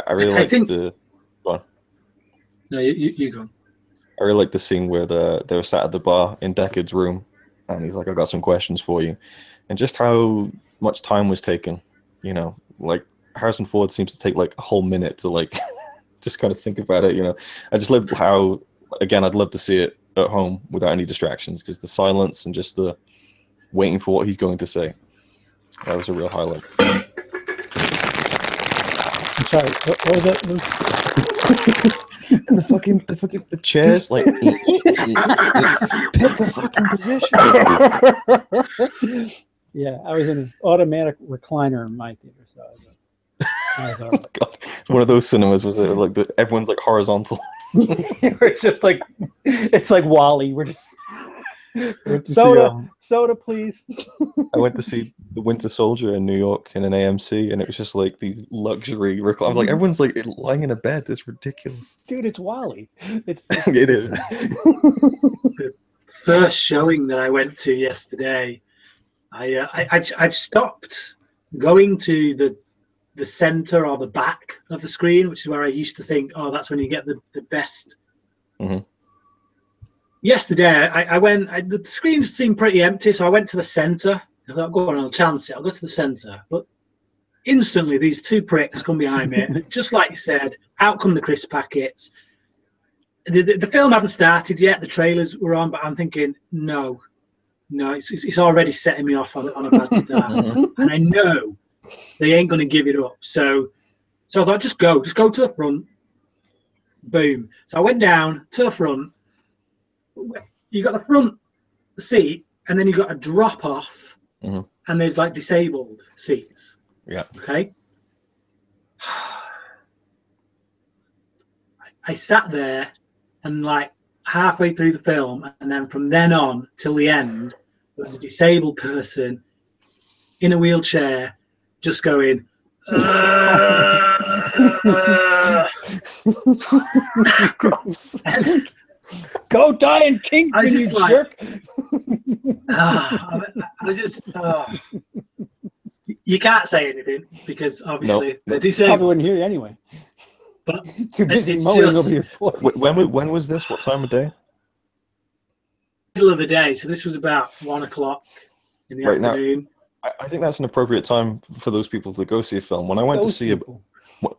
I really like the. Go on. No, you go. I really like the scene where they were sat at the bar in Deckard's room, and he's like, "I've got some questions for you," and just how much time was taken. Like Harrison Ford seems to take like a whole minute to like just kind of think about it. I just love how, again, I'd love to see it at home without any distractions, because the silence and just the waiting for what he's going to say, that was a real highlight. I'm sorry, what was that? the chairs, like pick a fucking position. Yeah, I was in an automatic recliner in my theater, so I was all right. Oh God. One of those cinemas was it like everyone's like horizontal. It's just like Wall-E. We're just soda, please. I went to see The Winter Soldier in New York in an AMC, and it was just like these luxury recliners. I was like, everyone's like lying in a bed. It's ridiculous. Dude, it's Wall-E. It is. The first showing that I went to yesterday, I've stopped going to the center or the back of the screen, which is where I used to think, that's when you get the best. Mm-hmm. Yesterday, I went. The screens seemed pretty empty, so I went to the center. I thought, go on, I'll chance it. I'll go to the center. But instantly, these two pricks come behind me. Just like you said, out come the crisp packets. The film hadn't started yet. The trailers were on, but I'm thinking, no, it's already setting me off on a bad start. And I know they ain't going to give it up. So I thought, just go to the front. Boom. So I went down to the front. You got the front seat, and then you got a drop off, and there's like disabled seats. Yeah. Okay. I sat there, and like halfway through the film, and then from then on till the end, there was a disabled person in a wheelchair, just going. Go die in Kingston, you jerk! I was just. You can't say anything because obviously Nope. they're Probably disabled. wouldn't hear you anyway. But You're busy it's mowing just over your floor. When was this? What time of day? middle of the day, so this was about 1 o'clock in the Right now, afternoon. I think that's an appropriate time for those people to go see a film. When I went to Those see people.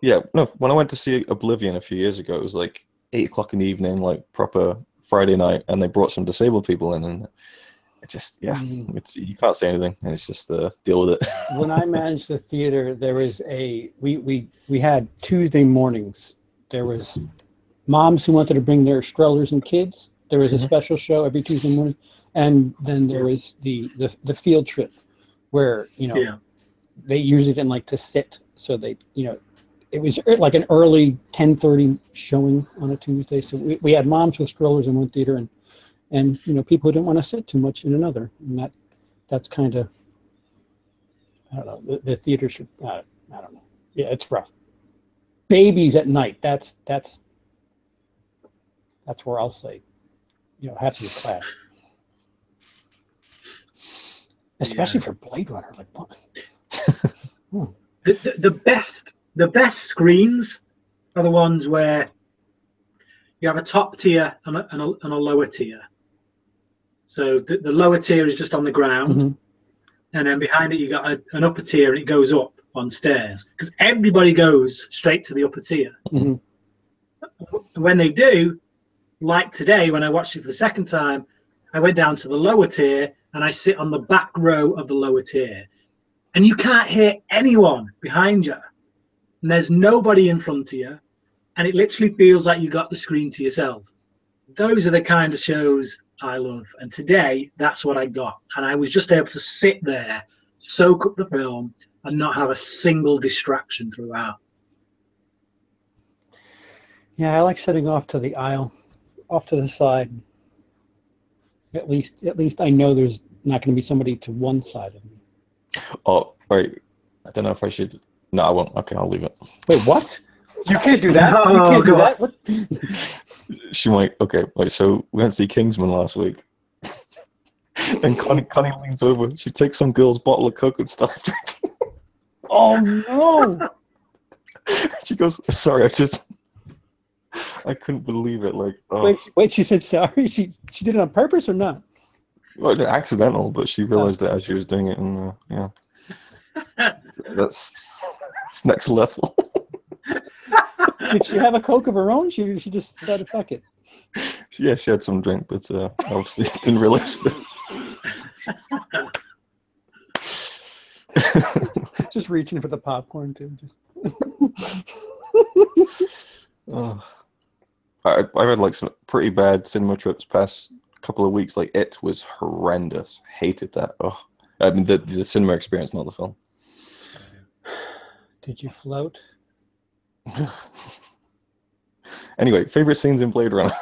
when I went to see Oblivion a few years ago, it was like 8 o'clock in the evening, like proper Friday night, and they brought some disabled people in, and it just it's you can't say anything, and it's just deal with it. When I managed the theater, there was we had Tuesday mornings. There was moms who wanted to bring their strollers and kids. There was a special show every Tuesday morning, and then there was the field trip, where they usually didn't like to sit, so they it was like an early 10:30 showing on a Tuesday. So we had moms with strollers in one theater, and people who didn't want to sit too much in another, and that's kind of, I don't know, the theater should, I don't know, yeah, it's rough. Babies at night, that's where I'll say, have some class, especially for Blade Runner. Like what? The best screens are the ones where you have a top tier and a lower tier. So the lower tier is just on the ground, and then behind it you got an upper tier, and it goes up on stairs, because everybody goes straight to the upper tier. When they do, like today when I watched it for the second time, I went down to the lower tier and I sit on the back row of the lower tier, and you can't hear anyone behind you, and there's nobody in front of you, and it literally feels like you got the screen to yourself. Those are the kind of shows I love, and today that's what I got, and I was just able to sit there, soak up the film, and not have a single distraction throughout. Yeah, I like sitting off to the aisle, off to the side. At least I know there's not going to be somebody to one side of me. Oh, right. I don't know if I should. No, I won't. Okay, I'll leave it. Wait, what? You can't do that. No, you can't do go that. What? She might. Okay, right. So we went to see Kingsman last week, and Connie leans over. She takes some girl's bottle of Coke and starts drinking. Oh no! She goes, "Sorry, I couldn't believe it." Like, oh. Wait. She said sorry. She did it on purpose or not? Well, accidental, but she realized that as she was doing it, and yeah, that's next level. Did she have a Coke of her own? She just decided fuck it. Yeah, she had some drink, but obviously didn't realize that. Just reaching for the popcorn too. Oh. I've had like some pretty bad cinema trips past couple of weeks. Like, it was horrendous. Hated that. Oh, I mean the cinema experience, not the film. Did you float? Anyway, favorite scenes in Blade Runner.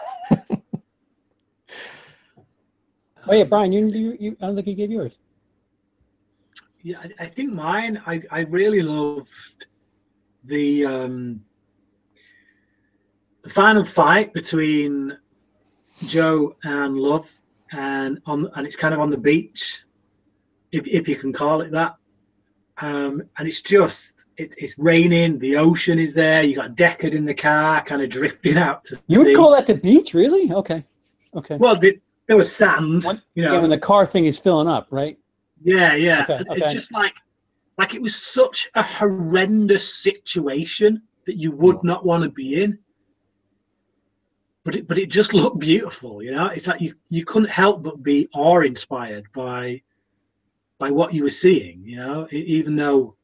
Oh yeah, Brian, you I don't think you gave yours. Yeah, I think mine. I really loved the final fight between Joe and Love, and it's kind of on the beach, if you can call it that. And it's raining, the ocean is there, you got Deckard in the car kind of drifting out to You sea. would call that the beach, really? Okay. Well, there was sand, Yeah, when the car thing is filling up, right? Yeah. Okay. It's just like it was such a horrendous situation that you would not want to be in, but it just looked beautiful. It's like you couldn't help but be awe-inspired by what you were seeing, even though,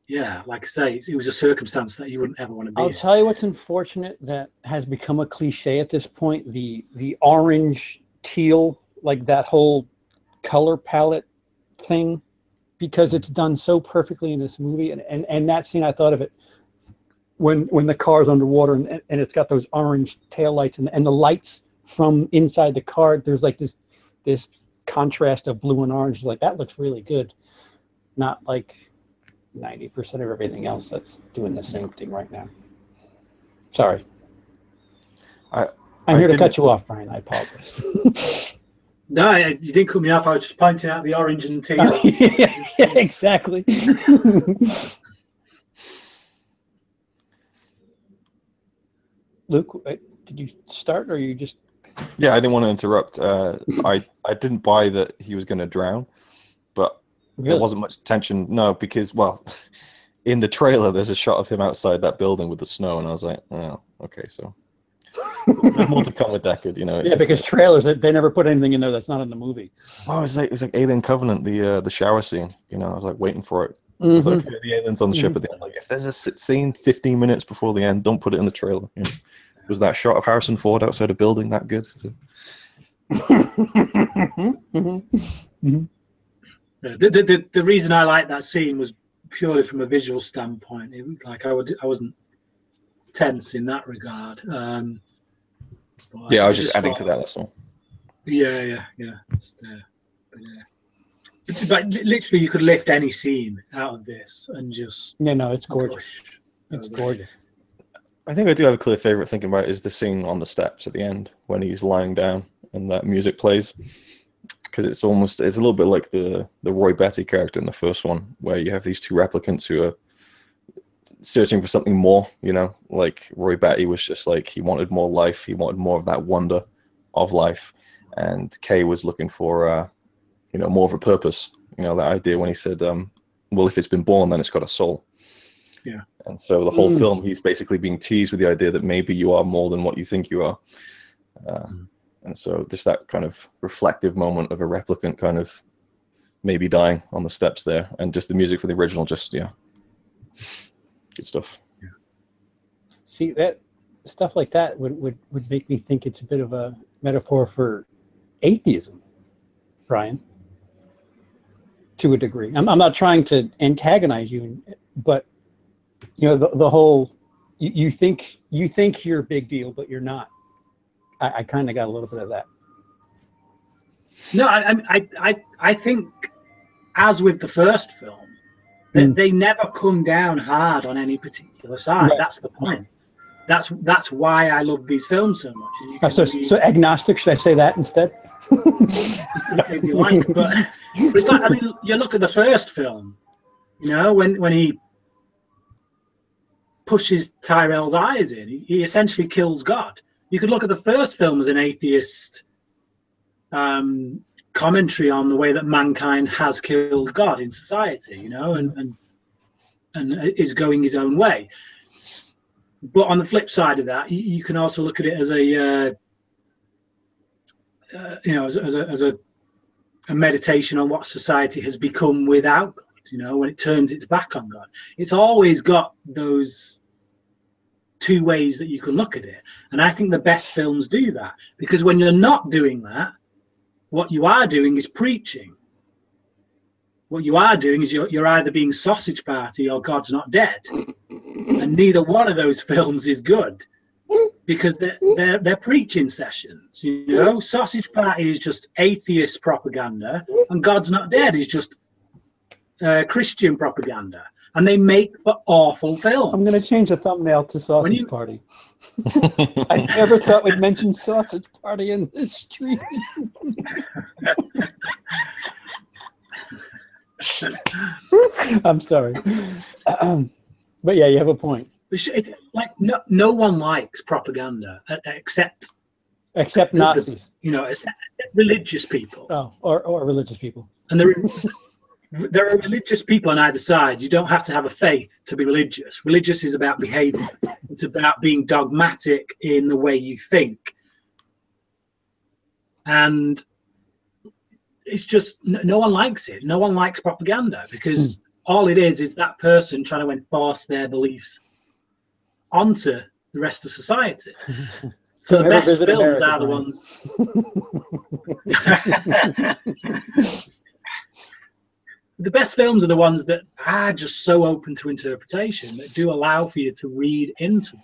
like I say, it was a circumstance that you wouldn't ever want to be in. I'll tell you what's unfortunate that has become a cliche at this point, the orange teal, like that whole color palette thing, because it's done so perfectly in this movie. And that scene, I thought of it when the car's underwater and it's got those orange taillights and the lights from inside the car, there's like this contrast of blue and orange. Like, that looks really good. Not like 90% of everything else that's doing the same thing right now. Sorry. I'm here to cut you off, Brian. I apologize. No, you didn't cut me off. I was just pointing out the orange and teal. Yeah, exactly. Luke, did you start, or you just? Yeah, I didn't want to interrupt. I didn't buy that he was going to drown, but Really? there wasn't much tension. No, because, well, in the trailer, there's a shot of him outside that building with the snow, and I was like, oh, okay, so there's more to come with Deckard, you know. It's Yeah, just because like, trailers, they never put anything in there that's not in the movie. oh, it was like Alien Covenant, the shower scene. You know, I was like waiting for it. So it's like, okay, the aliens on the ship at the end. Like, if there's a scene 15 minutes before the end, don't put it in the trailer. You know? Was that shot of Harrison Ford outside a building that good? The reason I liked that scene was purely from a visual standpoint. It was like I wasn't tense in that regard. Yeah, I was just adding to that. That's all. Yeah. But literally, you could lift any scene out of this and just no, it's gorgeous. It's gorgeous. I think I do have a clear favorite thinking about it is the scene on the steps at the end when he's lying down and that music plays, because it's a little bit like the Roy Batty character in the first one, where you have these two replicants who are searching for something more. You know, like Roy Batty was just like, he wanted more life, he wanted more of that wonder of life, and Kay was looking for you know, more of a purpose. You know, that idea when he said, well, if it's been born, then it's got a soul. Yeah. And so the whole film, he's basically being teased with the idea that maybe you are more than what you think you are. And so just that kind of reflective moment of a replicant kind of maybe dying on the steps there, and just the music for the original, just, yeah, good stuff. Yeah. See, that stuff like that would make me think it's a bit of a metaphor for atheism, Brian, to a degree. I'm not trying to antagonize you, but you know, the whole you think you're a big deal, but you're not. I kind of got a little bit of that. No, I think, as with the first film, that they never come down hard on any particular side. Right. That's the point. That's why I love these films so much. So agnostic, should I say that instead? If you like, but it's like, I mean, you look at the first film, you know, when he pushes Tyrell's eyes in, he essentially kills God. You could look at the first film as an atheist commentary on the way that mankind has killed God in society, you know, and is going his own way. But on the flip side of that, you can also look at it as a you know, as a meditation on what society has become without God. You know, when it turns its back on God, it's always got those two ways that you can look at it. And I think the best films do that, because when you're not doing that, what you are doing is preaching. What you are doing is you're either being Sausage Party or God's Not Dead, and neither one of those films is good, because they're preaching sessions. You know, Sausage Party is just atheist propaganda, and God's Not Dead is just Christian propaganda, and they make for awful films. I'm going to change the thumbnail to Sausage Party. I never thought we'd mention Sausage Party in this stream. I'm sorry. But yeah, you have a point. Like no one likes propaganda except Nazis. You know, except religious people. Oh, or religious people. And there are religious people on either side. You don't have to have a faith to be religious. Religious is about behavior. It's about being dogmatic in the way you think. And it's just, no one likes it. No one likes propaganda, because all it is that person trying to enforce their beliefs onto the rest of society. So the best films are the ones. The best films are the ones that are just so open to interpretation, that do allow for you to read into them.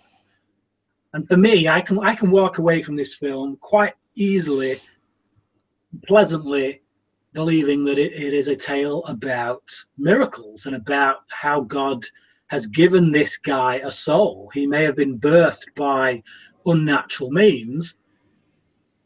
And for me, I can walk away from this film quite easily, pleasantly, believing that it is a tale about miracles and about how God has given this guy a soul. He may have been birthed by unnatural means,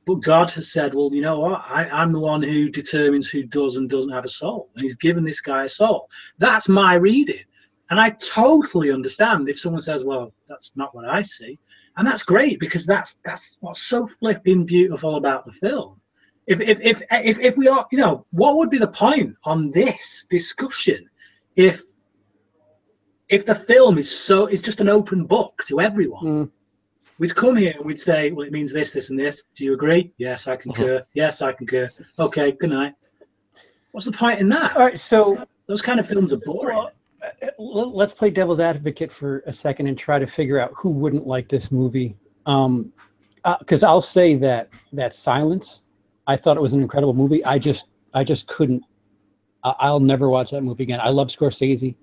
But God has said, well, you know what? I'm the one who determines who does and doesn't have a soul. And he's given this guy a soul. That's my reading. And I totally understand if someone says, well, that's not what I see. And that's great, because that's what's so flipping beautiful about the film. If we are, you know, what would be the point on this discussion if the film is just an open book to everyone? We'd come here and we'd say, well, it means this, this, and this. Do you agree? Yes, I concur. Yes, I concur. Okay, good night. What's the point in that? All right, so those kind of films are boring. Well, let's play devil's advocate for a second and try to figure out who wouldn't like this movie. Because I'll say that Silence, I thought it was an incredible movie. I just couldn't. I'll never watch that movie again. I love Scorsese.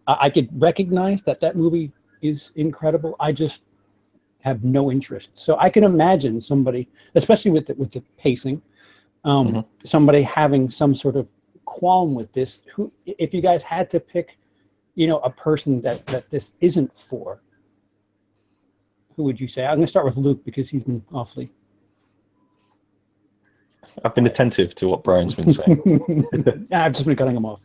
I could recognize that movie is incredible. I just have no interest. So I can imagine somebody, especially with the pacing, somebody having some sort of qualm with this. Who, if you guys had to pick, you know, a person that this isn't for, who would you say? I'm going to start with Luke because he's been awfully. I've been attentive to what Brian's been saying. I've just been cutting him off.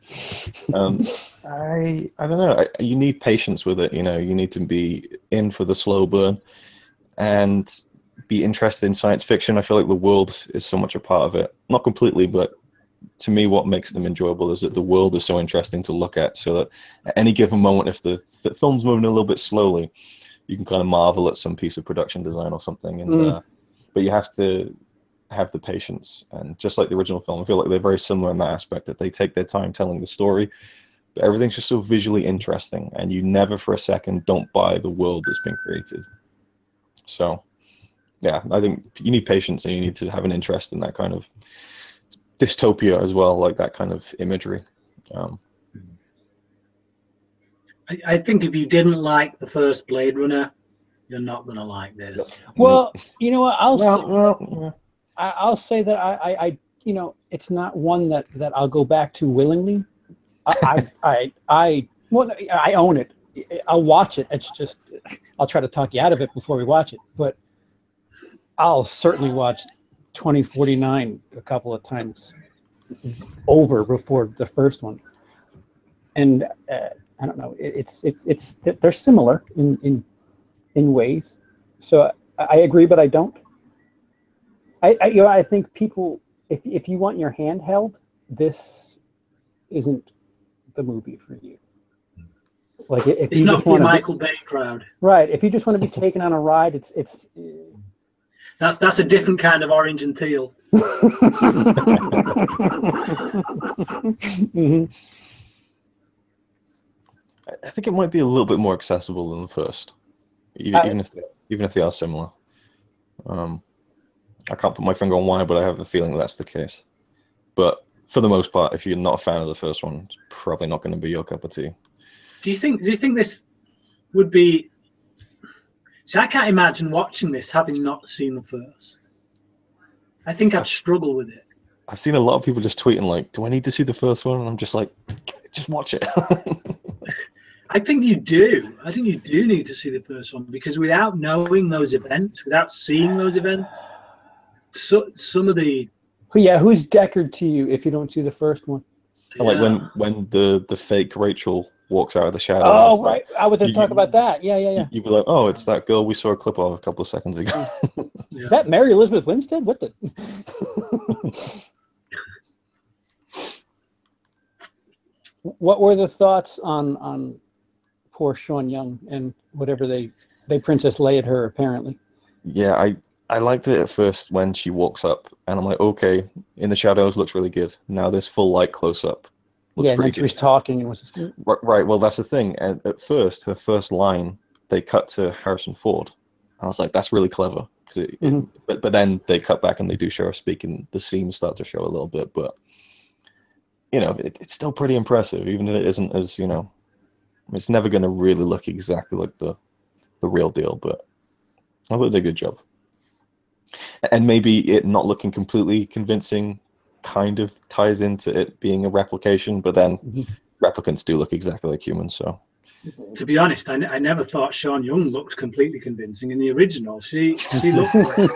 I don't know. You need patience with it. You know, you need to be in for the slow burn and be interested in science fiction. I feel like the world is so much a part of it. Not completely, but to me, what makes them enjoyable is that the world is so interesting to look at, so that at any given moment, if the film's moving a little bit slowly, you can kind of marvel at some piece of production design or something. And but you have to have the patience. And just like the original film, I feel like they're very similar in that aspect, that they take their time telling the story, but everything's just so visually interesting, and you never for a second don't buy the world that's been created. So yeah, I think you need patience, and you need to have an interest in that kind of dystopia as well, like that kind of imagery. I think if you didn't like the first Blade Runner, you're not going to like this. Well, you know what? I'll say that I you know, it's not one that I'll go back to willingly. I own it. I'll watch it. It's just, I'll try to talk you out of it before we watch it, but I'll certainly watch 2049 a couple of times over before the first one. And I don't know, it's they're similar in ways. So I agree, but I don't. I think people, if you want your hand held, this isn't the movie for you. Like if it's you not just for want Michael Bay crowd, right? If you just want to be taken on a ride, it's that's a different kind of orange and teal. I think it might be a little bit more accessible than the first, even if they are similar. I can't put my finger on why, but I have a feeling that's the case. But for the most part, if you're not a fan of the first one, it's probably not going to be your cup of tea. Do you think this would be? See, I can't imagine watching this having not seen the first. I think I'd struggle with it. I've seen a lot of people just tweeting like, "Do I need to see the first one?" And I'm just like, "Just watch it." I think you do. I think you do need to see the first one, because without knowing those events, without seeing those events, some of the who's Deckard to you if you don't see the first one? Like when the fake Rachel walks out of the shadows. Oh, right. I was going to talk about that. Yeah. You'd be like, oh, it's that girl we saw a clip of a couple of seconds ago. Is that Mary Elizabeth Winstead? What the? What were the thoughts on poor Sean Young and whatever they Princess Leia'd her, apparently? Yeah, I liked it at first when she walks up, and I'm like, okay, in the shadows looks really good. Now this full light close up. Yeah, and then she was talking and was just... Right, well, that's the thing. And at first, her first line, they cut to Harrison Ford. And I was like, that's really clever. But then they cut back and they do show her speaking. The scenes start to show a little bit, but you know, it's still pretty impressive, even if it isn't as, you know, it's never going to really look exactly like the real deal, but I thought they did a good job. And maybe it not looking completely convincing kind of ties into it being a replication, but then replicants do look exactly like humans, so to be honest, I never thought Sean Young looked completely convincing in the original. She looked like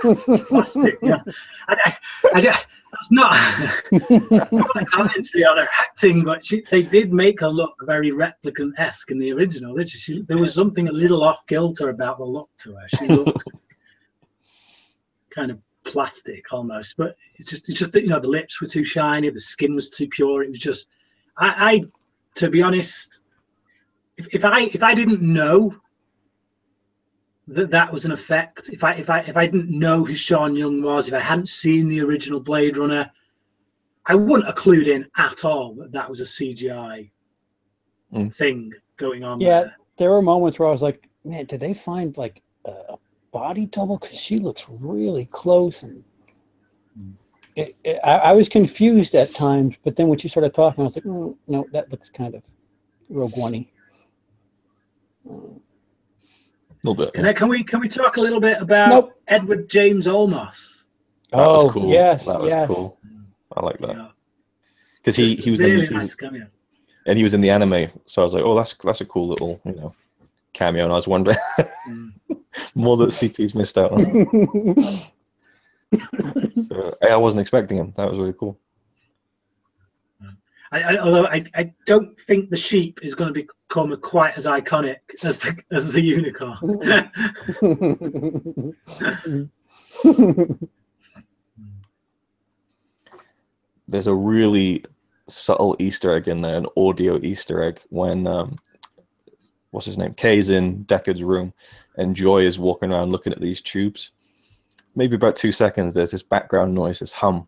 plastic. Yeah, that's not a commentary on her acting, but they did make her look very replicant-esque in the original. There was something a little off kilter about the look to her. She looked kind of plastic almost, but it's just that, you know, the lips were too shiny, the skin was too pure. It was just, I to be honest, if I didn't know that was an effect, if I didn't know who Sean Young was, if I hadn't seen the original Blade Runner, I wouldn't have clued in at all that was a CGI thing going on. Yeah, there were moments where I was like, man, did they find like a body double? Because she looks really close, and I was confused at times, but then when she started talking, I was like, no, that looks kind of Rogue One-y. A little bit. Can we talk a little bit about Edward James Olmos? That was cool. Yes, that was cool. I like that because he was really nice cameo, and he was in the anime. So I was like, oh, that's a cool little, you know, cameo. And I was wondering more that CP's missed out on. So I wasn't expecting him. That was really cool. Although I don't think the sheep is going to become quite as iconic as the unicorn. There's a really subtle Easter egg in there, an audio Easter egg, when what's his name? Kay's in Deckard's room, and Joy is walking around looking at these tubes. Maybe about 2 seconds, there's this background noise, this hum,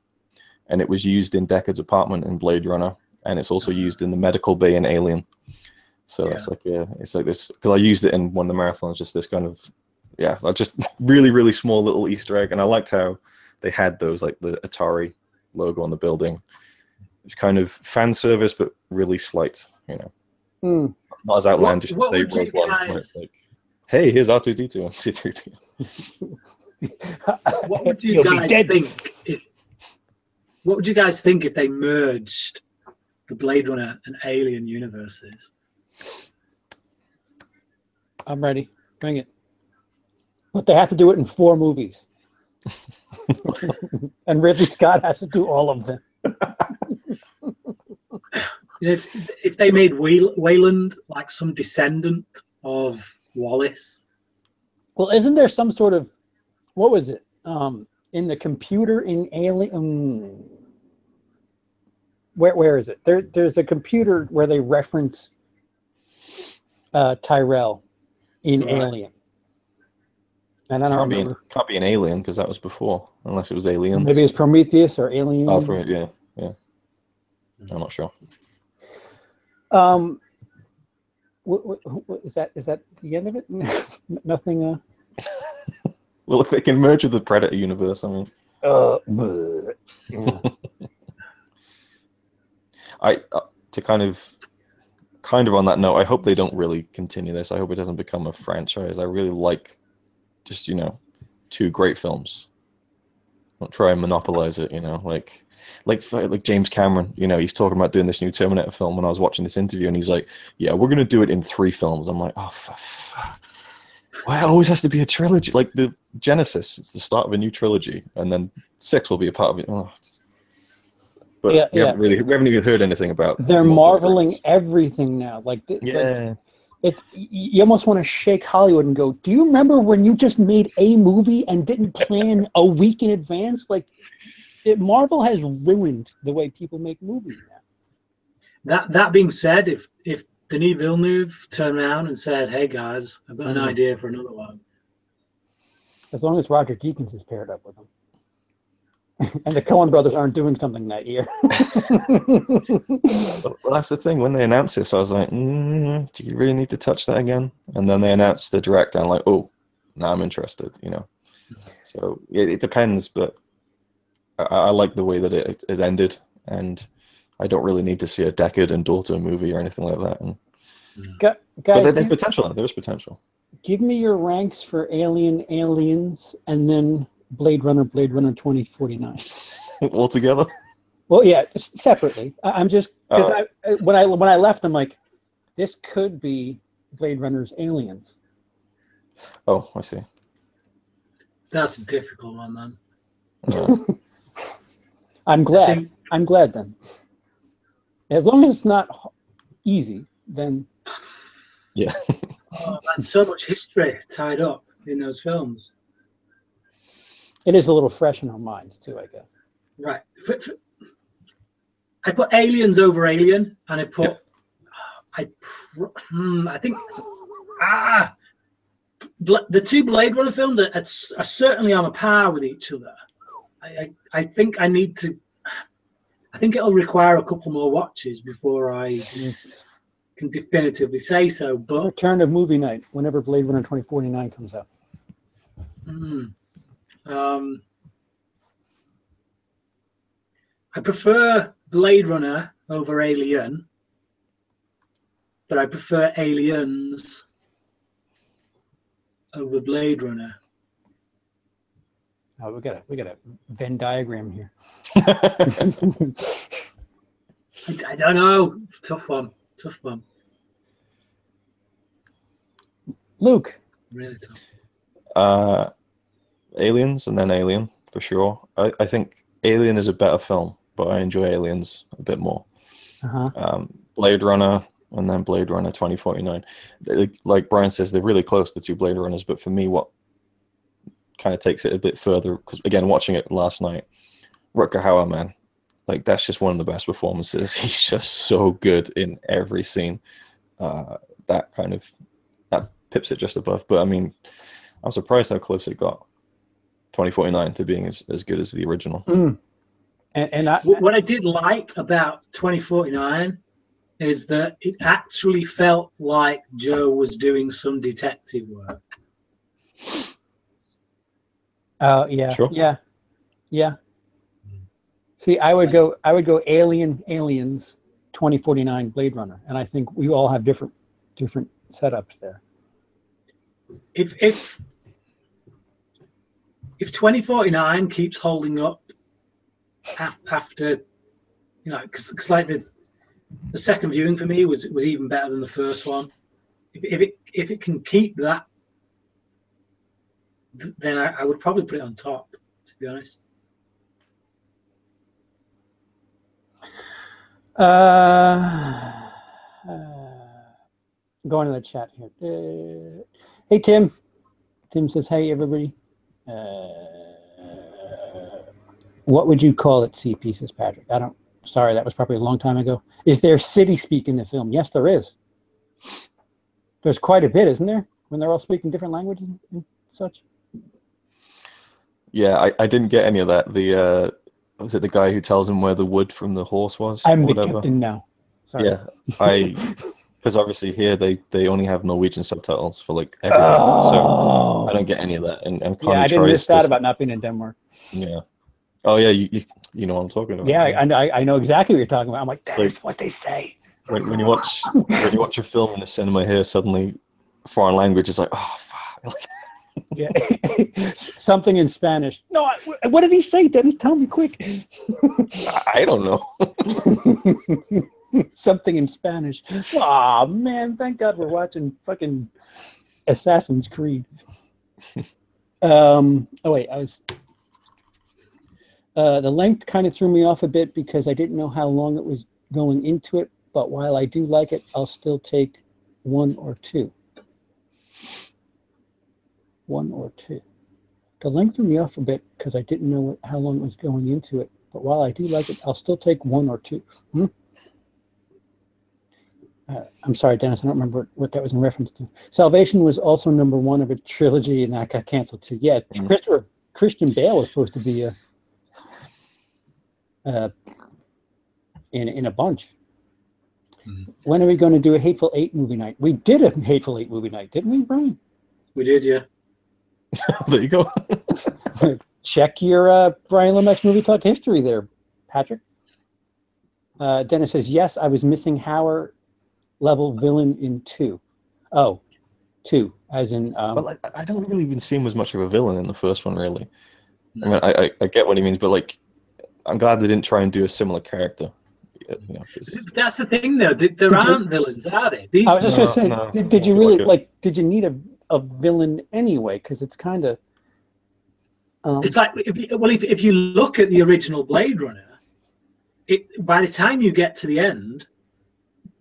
and it was used in Deckard's apartment in Blade Runner, and it's also used in the medical bay in Alien. So it's like this, because I used it in one of the marathons, just this kind of, like just really, really small little Easter egg. And I liked how they had those, like the Atari logo on the building. It's kind of fan service, but really slight, you know. Not as outlandish as they Rogue One. Like, hey, here's R2-D2 and C-3PO. What would you guys think what would you guys think if they merged the Blade Runner and Alien universes? I'm ready. Bring it. But they have to do it in 4 movies. And Ridley Scott has to do all of them. If they made Wayland like some descendant of Wallace. Well, isn't there some sort of, what was it? In the computer in Alien, where is it? There's a computer where they reference Tyrell in Alien. And I don't remember. Can't be an Alien because that was before, unless it was Aliens. Maybe it's Prometheus or Alien. Oh, yeah. I'm not sure. What is that? Is that the end of it? Nothing. Well, if they can merge with the Predator universe, I mean. To kind of on that note, I hope they don't really continue this. I hope it doesn't become a franchise. I really like just, 2 great films. Don't try and monopolize it, like James Cameron, he's talking about doing this new Terminator film. When I was watching this interview, and he's like, yeah, we're going to do it in 3 films. I'm like, oh, why it always has to be a trilogy? Like the Genesis, it's the start of a new trilogy, and then 6 will be a part of it. Oh. But we haven't even heard anything about. They're marveling everything now. You almost want to shake Hollywood and go, do you remember when you just made a movie and didn't plan a week in advance? Marvel has ruined the way people make movies now. That being said, if Denis Villeneuve turned around and said, hey guys, I've got an idea for another one. As long as Roger Deakins is paired up with him. And the Coen brothers aren't doing something that year. Well, that's the thing. When they announced this, I was like, do you really need to touch that again? And then they announced the director, and I'm like, oh, now I'm interested, So it depends, but I like the way that it is ended, and I don't really need to see a Deckard and Daughter movie or anything like that. And, guys, but there's potential. There's potential. Give me your ranks for Aliens, and then Blade Runner 2049. All together? Well, yeah, separately. I'm just because when I left, I'm like, this could be Blade Runner's Aliens. Oh, I see. That's a difficult one, man. Yeah. I'm glad. I'm glad then. As long as it's not easy, then. Yeah. Oh, that's so much history tied up in those films. It is a little fresh in our minds too, I guess. Right. I put Aliens over Alien, and I put. I think. The two Blade Runner films are certainly on a par with each other. I think I need to. I think it'll require a couple more watches before I can definitively say so. But return of movie night whenever Blade Runner 2049 comes out. I prefer Blade Runner over Alien, but I prefer Aliens over Blade Runner. Oh, we got a Venn diagram here. I don't know. It's a tough one. Tough one. Luke. Really tough. Aliens and then Alien for sure. I think Alien is a better film, but I enjoy Aliens a bit more. Blade Runner and then Blade Runner 2049. Like Brian says, they're really close, the two Blade Runners, but for me, what kind of takes it a bit further, because again, watching it last night, Rutger Hauer, man, like that's just one of the best performances. He's just so good in every scene. That pips it just above. But I mean, I'm surprised how close it got. 2049 to being as good as the original. And what I did like about 2049 is that it actually felt like Joe was doing some detective work. Yeah, sure. yeah. See, I would go Aliens, 2049, Blade Runner, and I think we all have different setups there. If 2049 keeps holding up after, because like the second viewing for me was even better than the first one. If it can keep that, then I would probably put it on top, to be honest. Going to the chat here. Hey, Tim. Tim says, hey, everybody. What would you call it, CP, says Patrick? Sorry, that was probably a long time ago. Is there city speak in the film? Yes, there is. There's quite a bit, isn't there? When they're all speaking different languages and such. Yeah, I didn't get any of that. Was it the guy who tells him where the wood from the horse was? I'm the captain now. Sorry. Yeah, because obviously here they only have Norwegian subtitles for like everything, so I don't get any of that. And Connie I didn't miss that about not being in Denmark. Yeah. Oh yeah, you know what I'm talking about. Yeah, I know exactly what you're talking about. I'm like, that's what they say. When you watch a film in the cinema here, suddenly foreign language is like, oh fuck. Yeah, something in Spanish. No, what did he say, Dennis? Tell me quick. I don't know. Something in Spanish. Oh man, thank God we're watching fucking Assassin's Creed. Oh wait, the length kind of threw me off a bit because I didn't know how long it was going into it, but while I do like it, I'll still take 1 or 2. 1 or 2. The length threw me off a bit because I didn't know how long it was going into it, but while I do like it, I'll still take 1 or 2. I'm sorry, Dennis, I don't remember what that was in reference to. Salvation was also #1 of a trilogy, and that got canceled too. Yeah, Christian Bale was supposed to be in a bunch. When are we going to do a Hateful Eight movie night? We did a Hateful Eight movie night, didn't we, Brian? We did, yeah. There you go. Check your Bryan Lomax movie talk history there, Patrick. Dennis says, yes, I was missing Hauer level villain in 2. Oh, 2, as in... well, I don't really even see him as much of a villain in the first one, really. I mean, I get what he means, but like, I'm glad they didn't try and do a similar character. you know, That's the thing, though. There aren't villains, are there? These. I was just going to say, did you really Did you need a villain anyway? Because it's kind of. It's like if you look at the original Blade Runner, by the time you get to the end,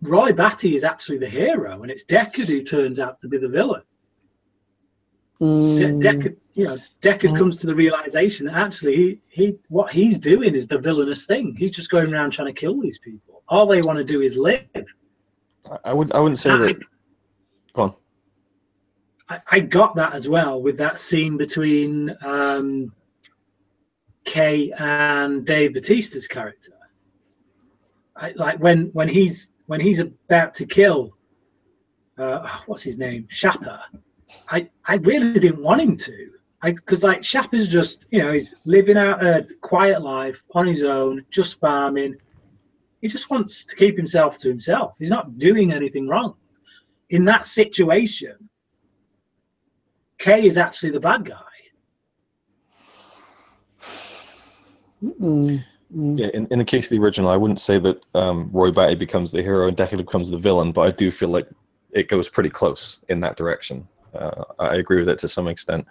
Roy Batty is actually the hero, and it's Deckard who turns out to be the villain. Deckard comes to the realization that actually what he's doing is the villainous thing. He's just going around trying to kill these people. All they want to do is live. I wouldn't say that. Go on. I got that as well with that scene between Kay and Dave Bautista's character. Like when he's about to kill what's his name, Shapper. I really didn't want him to, because like Shapper's just, you know, he's living out a quiet life on his own, just farming. He just wants to keep himself to himself. He's not doing anything wrong. In that situation, Kay is actually the bad guy. Yeah, in the case of the original, I wouldn't say that Roy Batty becomes the hero and Deckard becomes the villain, but I do feel like it goes pretty close in that direction. I agree with it to some extent,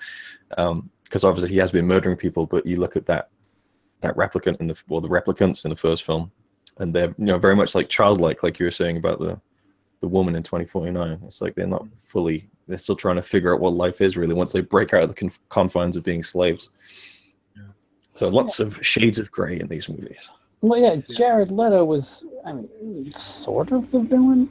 because obviously he has been murdering people, but you look at that replicant the replicants in the first film, and they're, you know, very much like childlike, like you were saying about the woman in 2049. It's like they're still trying to figure out what life is really once they break out of the confines of being slaves. So lots of shades of gray in these movies. Well, yeah, Jared Leto was, I mean, sort of the villain.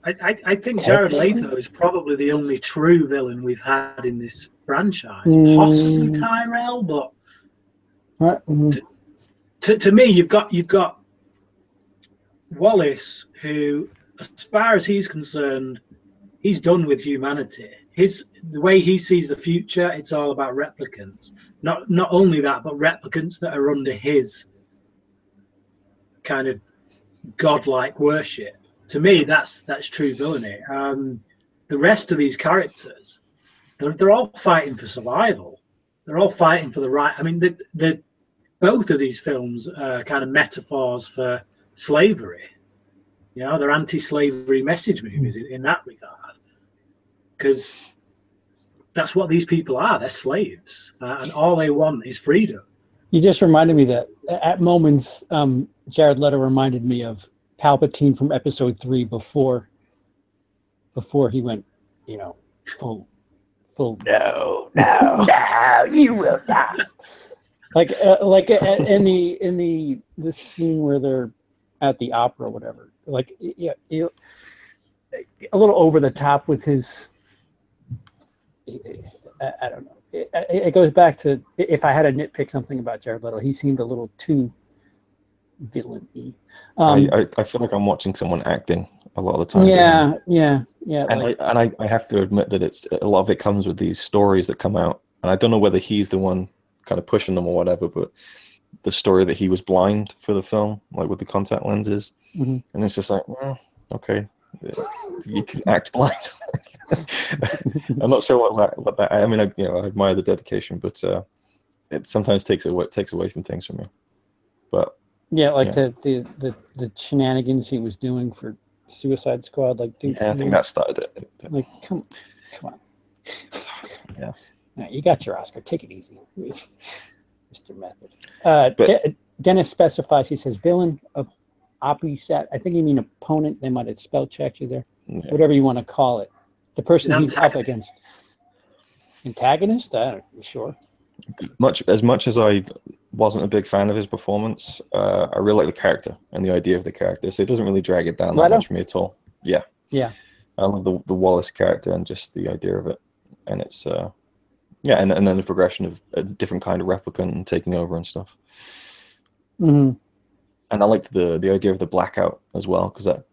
I think Jared Leto is probably the only true villain we've had in this franchise. Possibly Tyrell, but to me, you've got Wallace, who, as far as he's concerned, he's done with humanity. The way he sees the future, it's all about replicants. Not only that, but replicants that are under his kind of godlike worship. To me, that's true villainy. The rest of these characters, they're all fighting for survival. They're all fighting for the right. I mean, both of these films are kind of metaphors for slavery. You know, they're anti-slavery message movies in that regard, because that's what these people are. They're slaves, and all they want is freedom. You just reminded me that at moments, Jared Leto reminded me of Palpatine from Episode 3 before he went, you know, full. No, you will not. Like in the scene where they're at the opera or whatever. Like, yeah, a little over the top with his. I don't know. It goes back to, if I had to nitpick something about Jared Leto, he seemed a little too villain-y. I feel like I'm watching someone acting a lot of the time. Yeah. And I have to admit that it's a lot of it comes with these stories that come out, and I don't know whether he's the one kind of pushing them or whatever, but the story that he was blind for the film, like with the contact lenses, and it's just like, well, okay, you can act blind. I'm not sure what that. I mean, I admire the dedication, but it sometimes takes away from things from me. But yeah, the shenanigans he was doing for Suicide Squad, like, dude, I think that started it. Like, come on. Yeah, you got your Oscar. Take it easy, Mr. Method. Dennis specifies. He says villain, opposite. I think you mean opponent. They might have spell checked you there. Yeah. Whatever you want to call it. The person he's up against. Antagonist? Sure. As much as I wasn't a big fan of his performance, I really like the character and the idea of the character, so it doesn't really drag it down that much for me at all. Yeah. I love the Wallace character and just the idea of it, and it's and then the progression of a different kind of replicant and taking over and stuff. And I liked the idea of the blackout as well, because that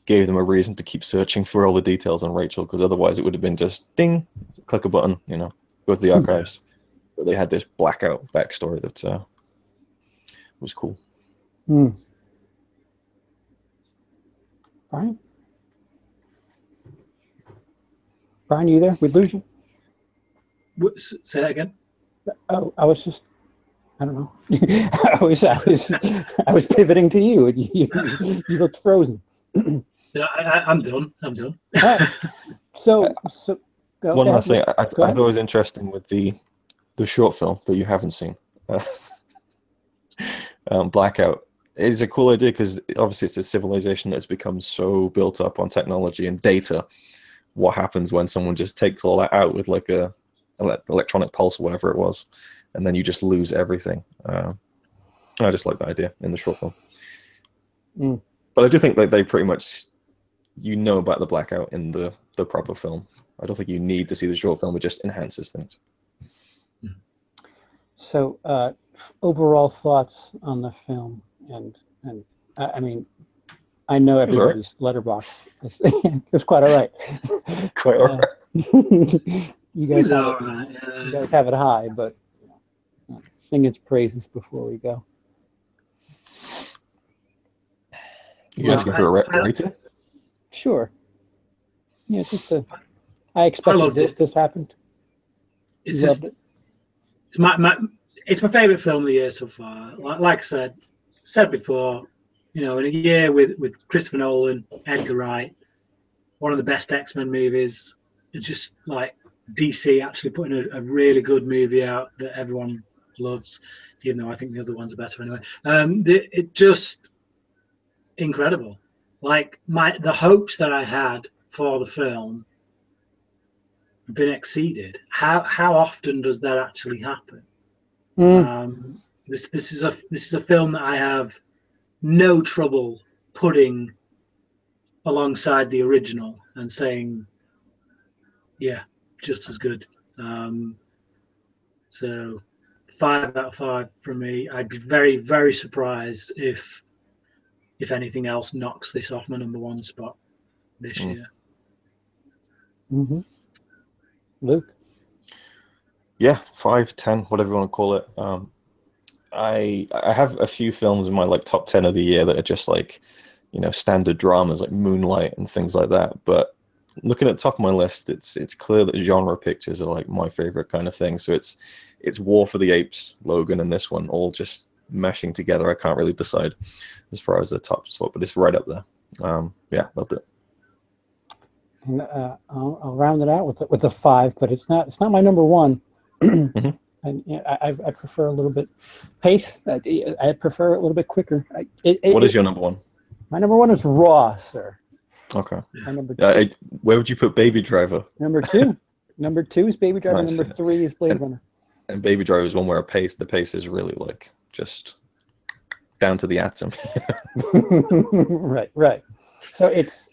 gave them a reason to keep searching for all the details on Rachel, because otherwise it would have been just ding, click a button, go to the archives. But they had this blackout backstory that was cool. Brian, you there? We lose you? Say that again. Oh, I was just I don't know. I was pivoting to you, and you looked frozen. Yeah, I'm done. I'm done. All right. So go One ahead. last thing, I Go thought ahead. it was interesting with the short film that you haven't seen, Blackout. It's a cool idea because obviously it's a civilization that's become so built up on technology and data. What happens when someone just takes all that out with like a electronic pulse or whatever it was, and then you just lose everything. I just like that idea in the short film. Mm. But I do think that they pretty much, about the blackout in the proper film. I don't think you need to see the short film. It just enhances things. So overall thoughts on the film, and I mean, I know everybody's letterboxed. It was quite all right. Quite all right. You guys have all it, right. you guys have it high, but sing its praises before we go. You guys give her a rating? Sure. Yeah, I expected this happened. It's just, it's my favorite film of the year so far. Like I said before, in a year with Christopher Nolan, Edgar Wright, one of the best X-Men movies. It's just like DC actually putting a really good movie out that everyone loves, even though I think the other ones are better anyway. It just incredible. Like the hopes that I had for the film have been exceeded. How often does that actually happen? This is a film that I have no trouble putting alongside the original and saying, yeah, just as good. So 5 out of 5 from me. I'd be very, very surprised if anything else knocks this off my #1 spot this year. Mm-hmm. Luke? Yeah, 5, 10, whatever you want to call it. I have a few films in my top 10 of the year that are just standard dramas like Moonlight and things like that. But looking at the top of my list, it's clear that genre pictures are my favorite kind of thing. So it's War for the Apes, Logan, and this one all just meshing together. I can't really decide as far as the top spot, but it's right up there. Yeah, loved it. And I'll round it out with a 5, but it's not my #1. Mm-hmm. And I prefer a little bit pace. I prefer a little bit quicker. What is your #1? My #1 is Raw, sir. Okay. My #2. Where would you put Baby Driver? #2. #2 is Baby Driver. Nice. #3 is Blade Runner. And Baby Driver is one where the pace is really just down to the atom. Right. So it's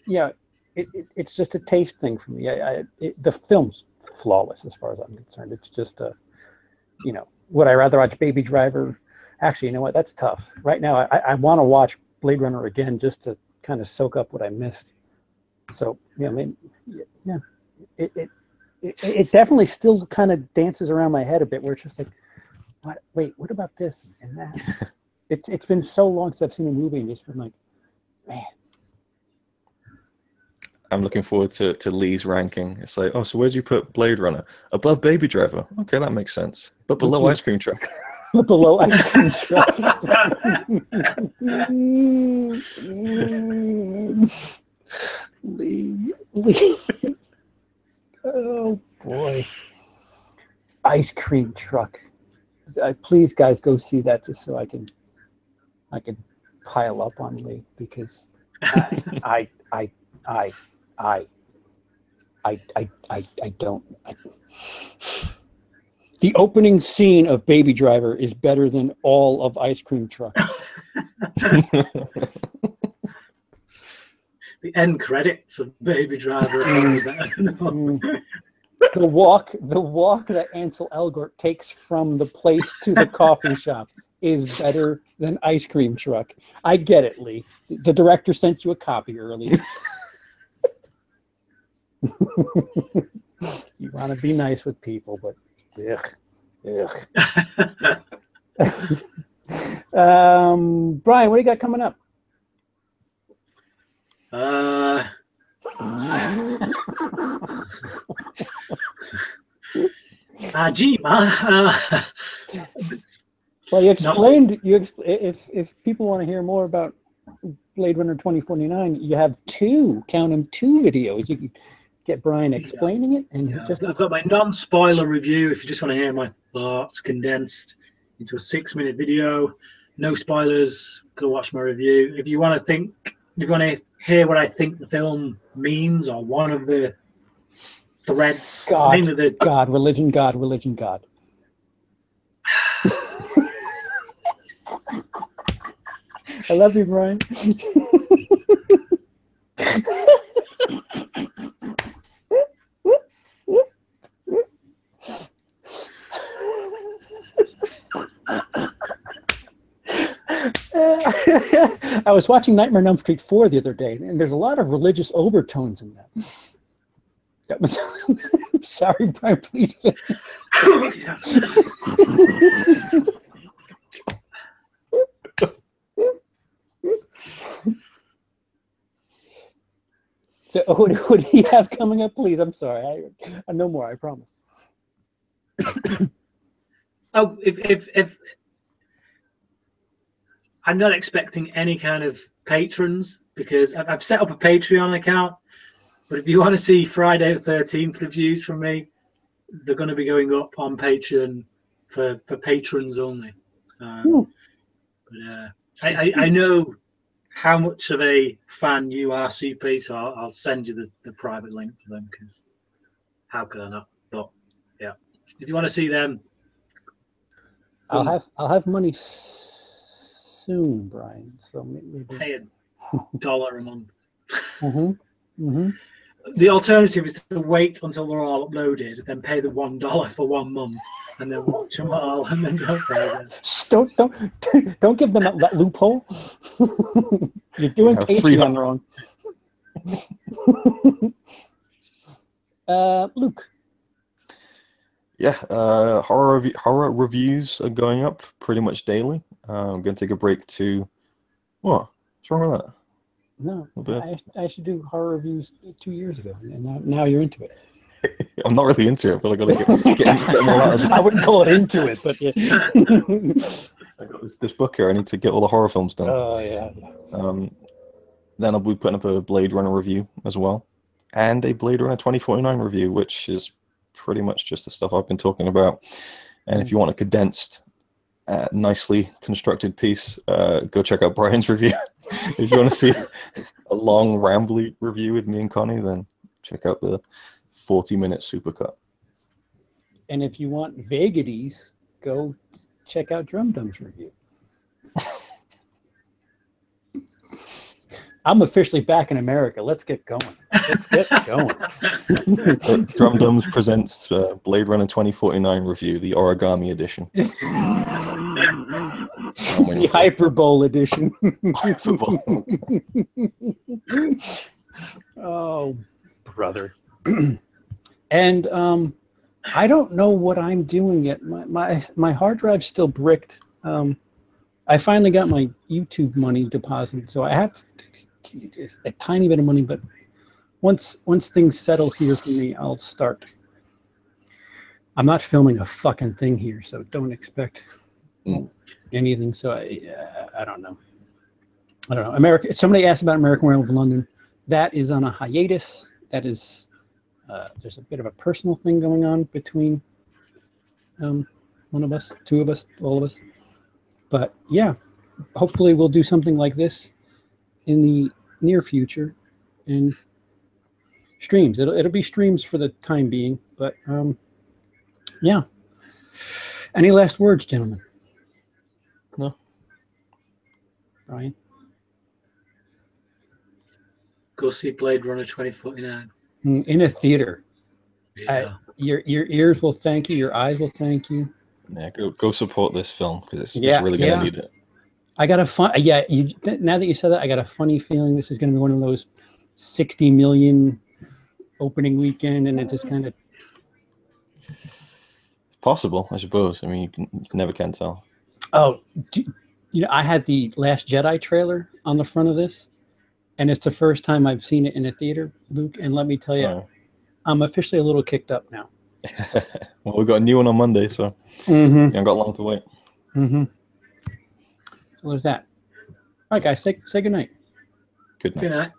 it's just a taste thing for me. The film's flawless as far as I'm concerned. It's just would I rather watch Baby Driver? Actually, you know what? That's tough. Right now, I want to watch Blade Runner again just to kind of soak up what I missed. So it definitely still kind of dances around my head a bit, where it's just like, what about this and that? It's been so long since I've seen a movie and just been like, man. I'm looking forward to Lee's ranking. It's like, oh, so where'd you put Blade Runner? Above Baby Driver. Okay, that makes sense. But below Ice Cream Truck. Below Ice Cream Truck. Lee. Oh boy. Ice Cream Truck. Please, guys, go see that just so I can pile up on Lee, because I don't. The opening scene of Baby Driver is better than all of Ice Cream Truck. The end credits of Baby Driver. The walk that Ansel Elgort takes from the place to the coffee shop is better than Ice Cream Truck. I get it, Lee. The director sent you a copy early. You want to be nice with people, but ugh. Brian, what do you got coming up? Well, you explained if people want to hear more about Blade Runner 2049, you have two videos. You can get Bryan explaining it, and I've got my non-spoiler review. If you just want to hear my thoughts condensed into a 6-minute video, no spoilers. Go watch my review. If you want to hear what I think the film means, or one of the threads, God, religion, God. I love you, Bryan. I was watching Nightmare on Elm Street 4 the other day, and there's a lot of religious overtones in that. Sorry, Bryan, please finish. So what do you have coming up, please? I'm sorry. I know more, I promise. Oh, if I'm not expecting any kind of patrons, because I've set up a Patreon account, but if you want to see Friday the 13th reviews from me, they're going to be going up on Patreon for patrons only. I know how much of a fan you are, CP, so I'll send you the private link for them, because how could I not? But yeah, if you want to see them, I'll have money soon, Bryan. So maybe pay $1 a month. Mm-hmm. The alternative is to wait until they're all uploaded, then pay the $1 for 1 month, and then watch them all, and then don't pay them. Don't give them that loophole. You're doing Patreon wrong. Luke. Yeah, horror reviews are going up pretty much daily. I'm going to take a break to... What? What's wrong with that? No, I should do horror reviews 2 years ago, and now you're into it. I'm not really into it, but I got to get them all out. I wouldn't call it into it, but yeah. I got this book here. I need to get all the horror films done. Oh yeah. Then I'll be putting up a Blade Runner review as well, and a Blade Runner 2049 review, which is pretty much just the stuff I've been talking about. And if you want a condensed, nicely constructed piece, go check out Bryan's review. If you want to see a long, rambly review with me and Connie, then check out the 40-minute supercut. And if you want vagaries, go check out Drum Dum's review. I'm officially back in America. Let's get going. Drum Dums presents Blade Runner 2049 review, the origami edition. The Hyperbole edition. Oh, brother. And I don't know what I'm doing yet. My hard drive's still bricked. I finally got my YouTube money deposited, so I have a tiny bit of money, but once things settle here for me, I'll start. I'm not filming a fucking thing here, so don't expect anything. So I don't know. America. Somebody asked about American Werewolf in London. That is on a hiatus. That is there's a bit of a personal thing going on between one of us, two of us, all of us. But yeah, hopefully we'll do something like this in the near future and streams. It'll be streams for the time being, but yeah. Any last words, gentlemen? No. Bryan? Go see Blade Runner 2049. In a theater. Yeah. Your ears will thank you. Your eyes will thank you. Yeah, go support this film, because it's really going to need it. I got a now that you said that, I got a funny feeling this is going to be one of those 60 million opening weekend, and it just kind of... Possible, I suppose. I mean, you never can tell. Oh, I had the Last Jedi trailer on the front of this, and it's the first time I've seen it in a theater, Luke, and let me tell you, I'm officially a little kicked up now. Well, we got a new one on Monday, so you haven't got long to wait. So there's that. All right, guys, say good night. Good night. Good night.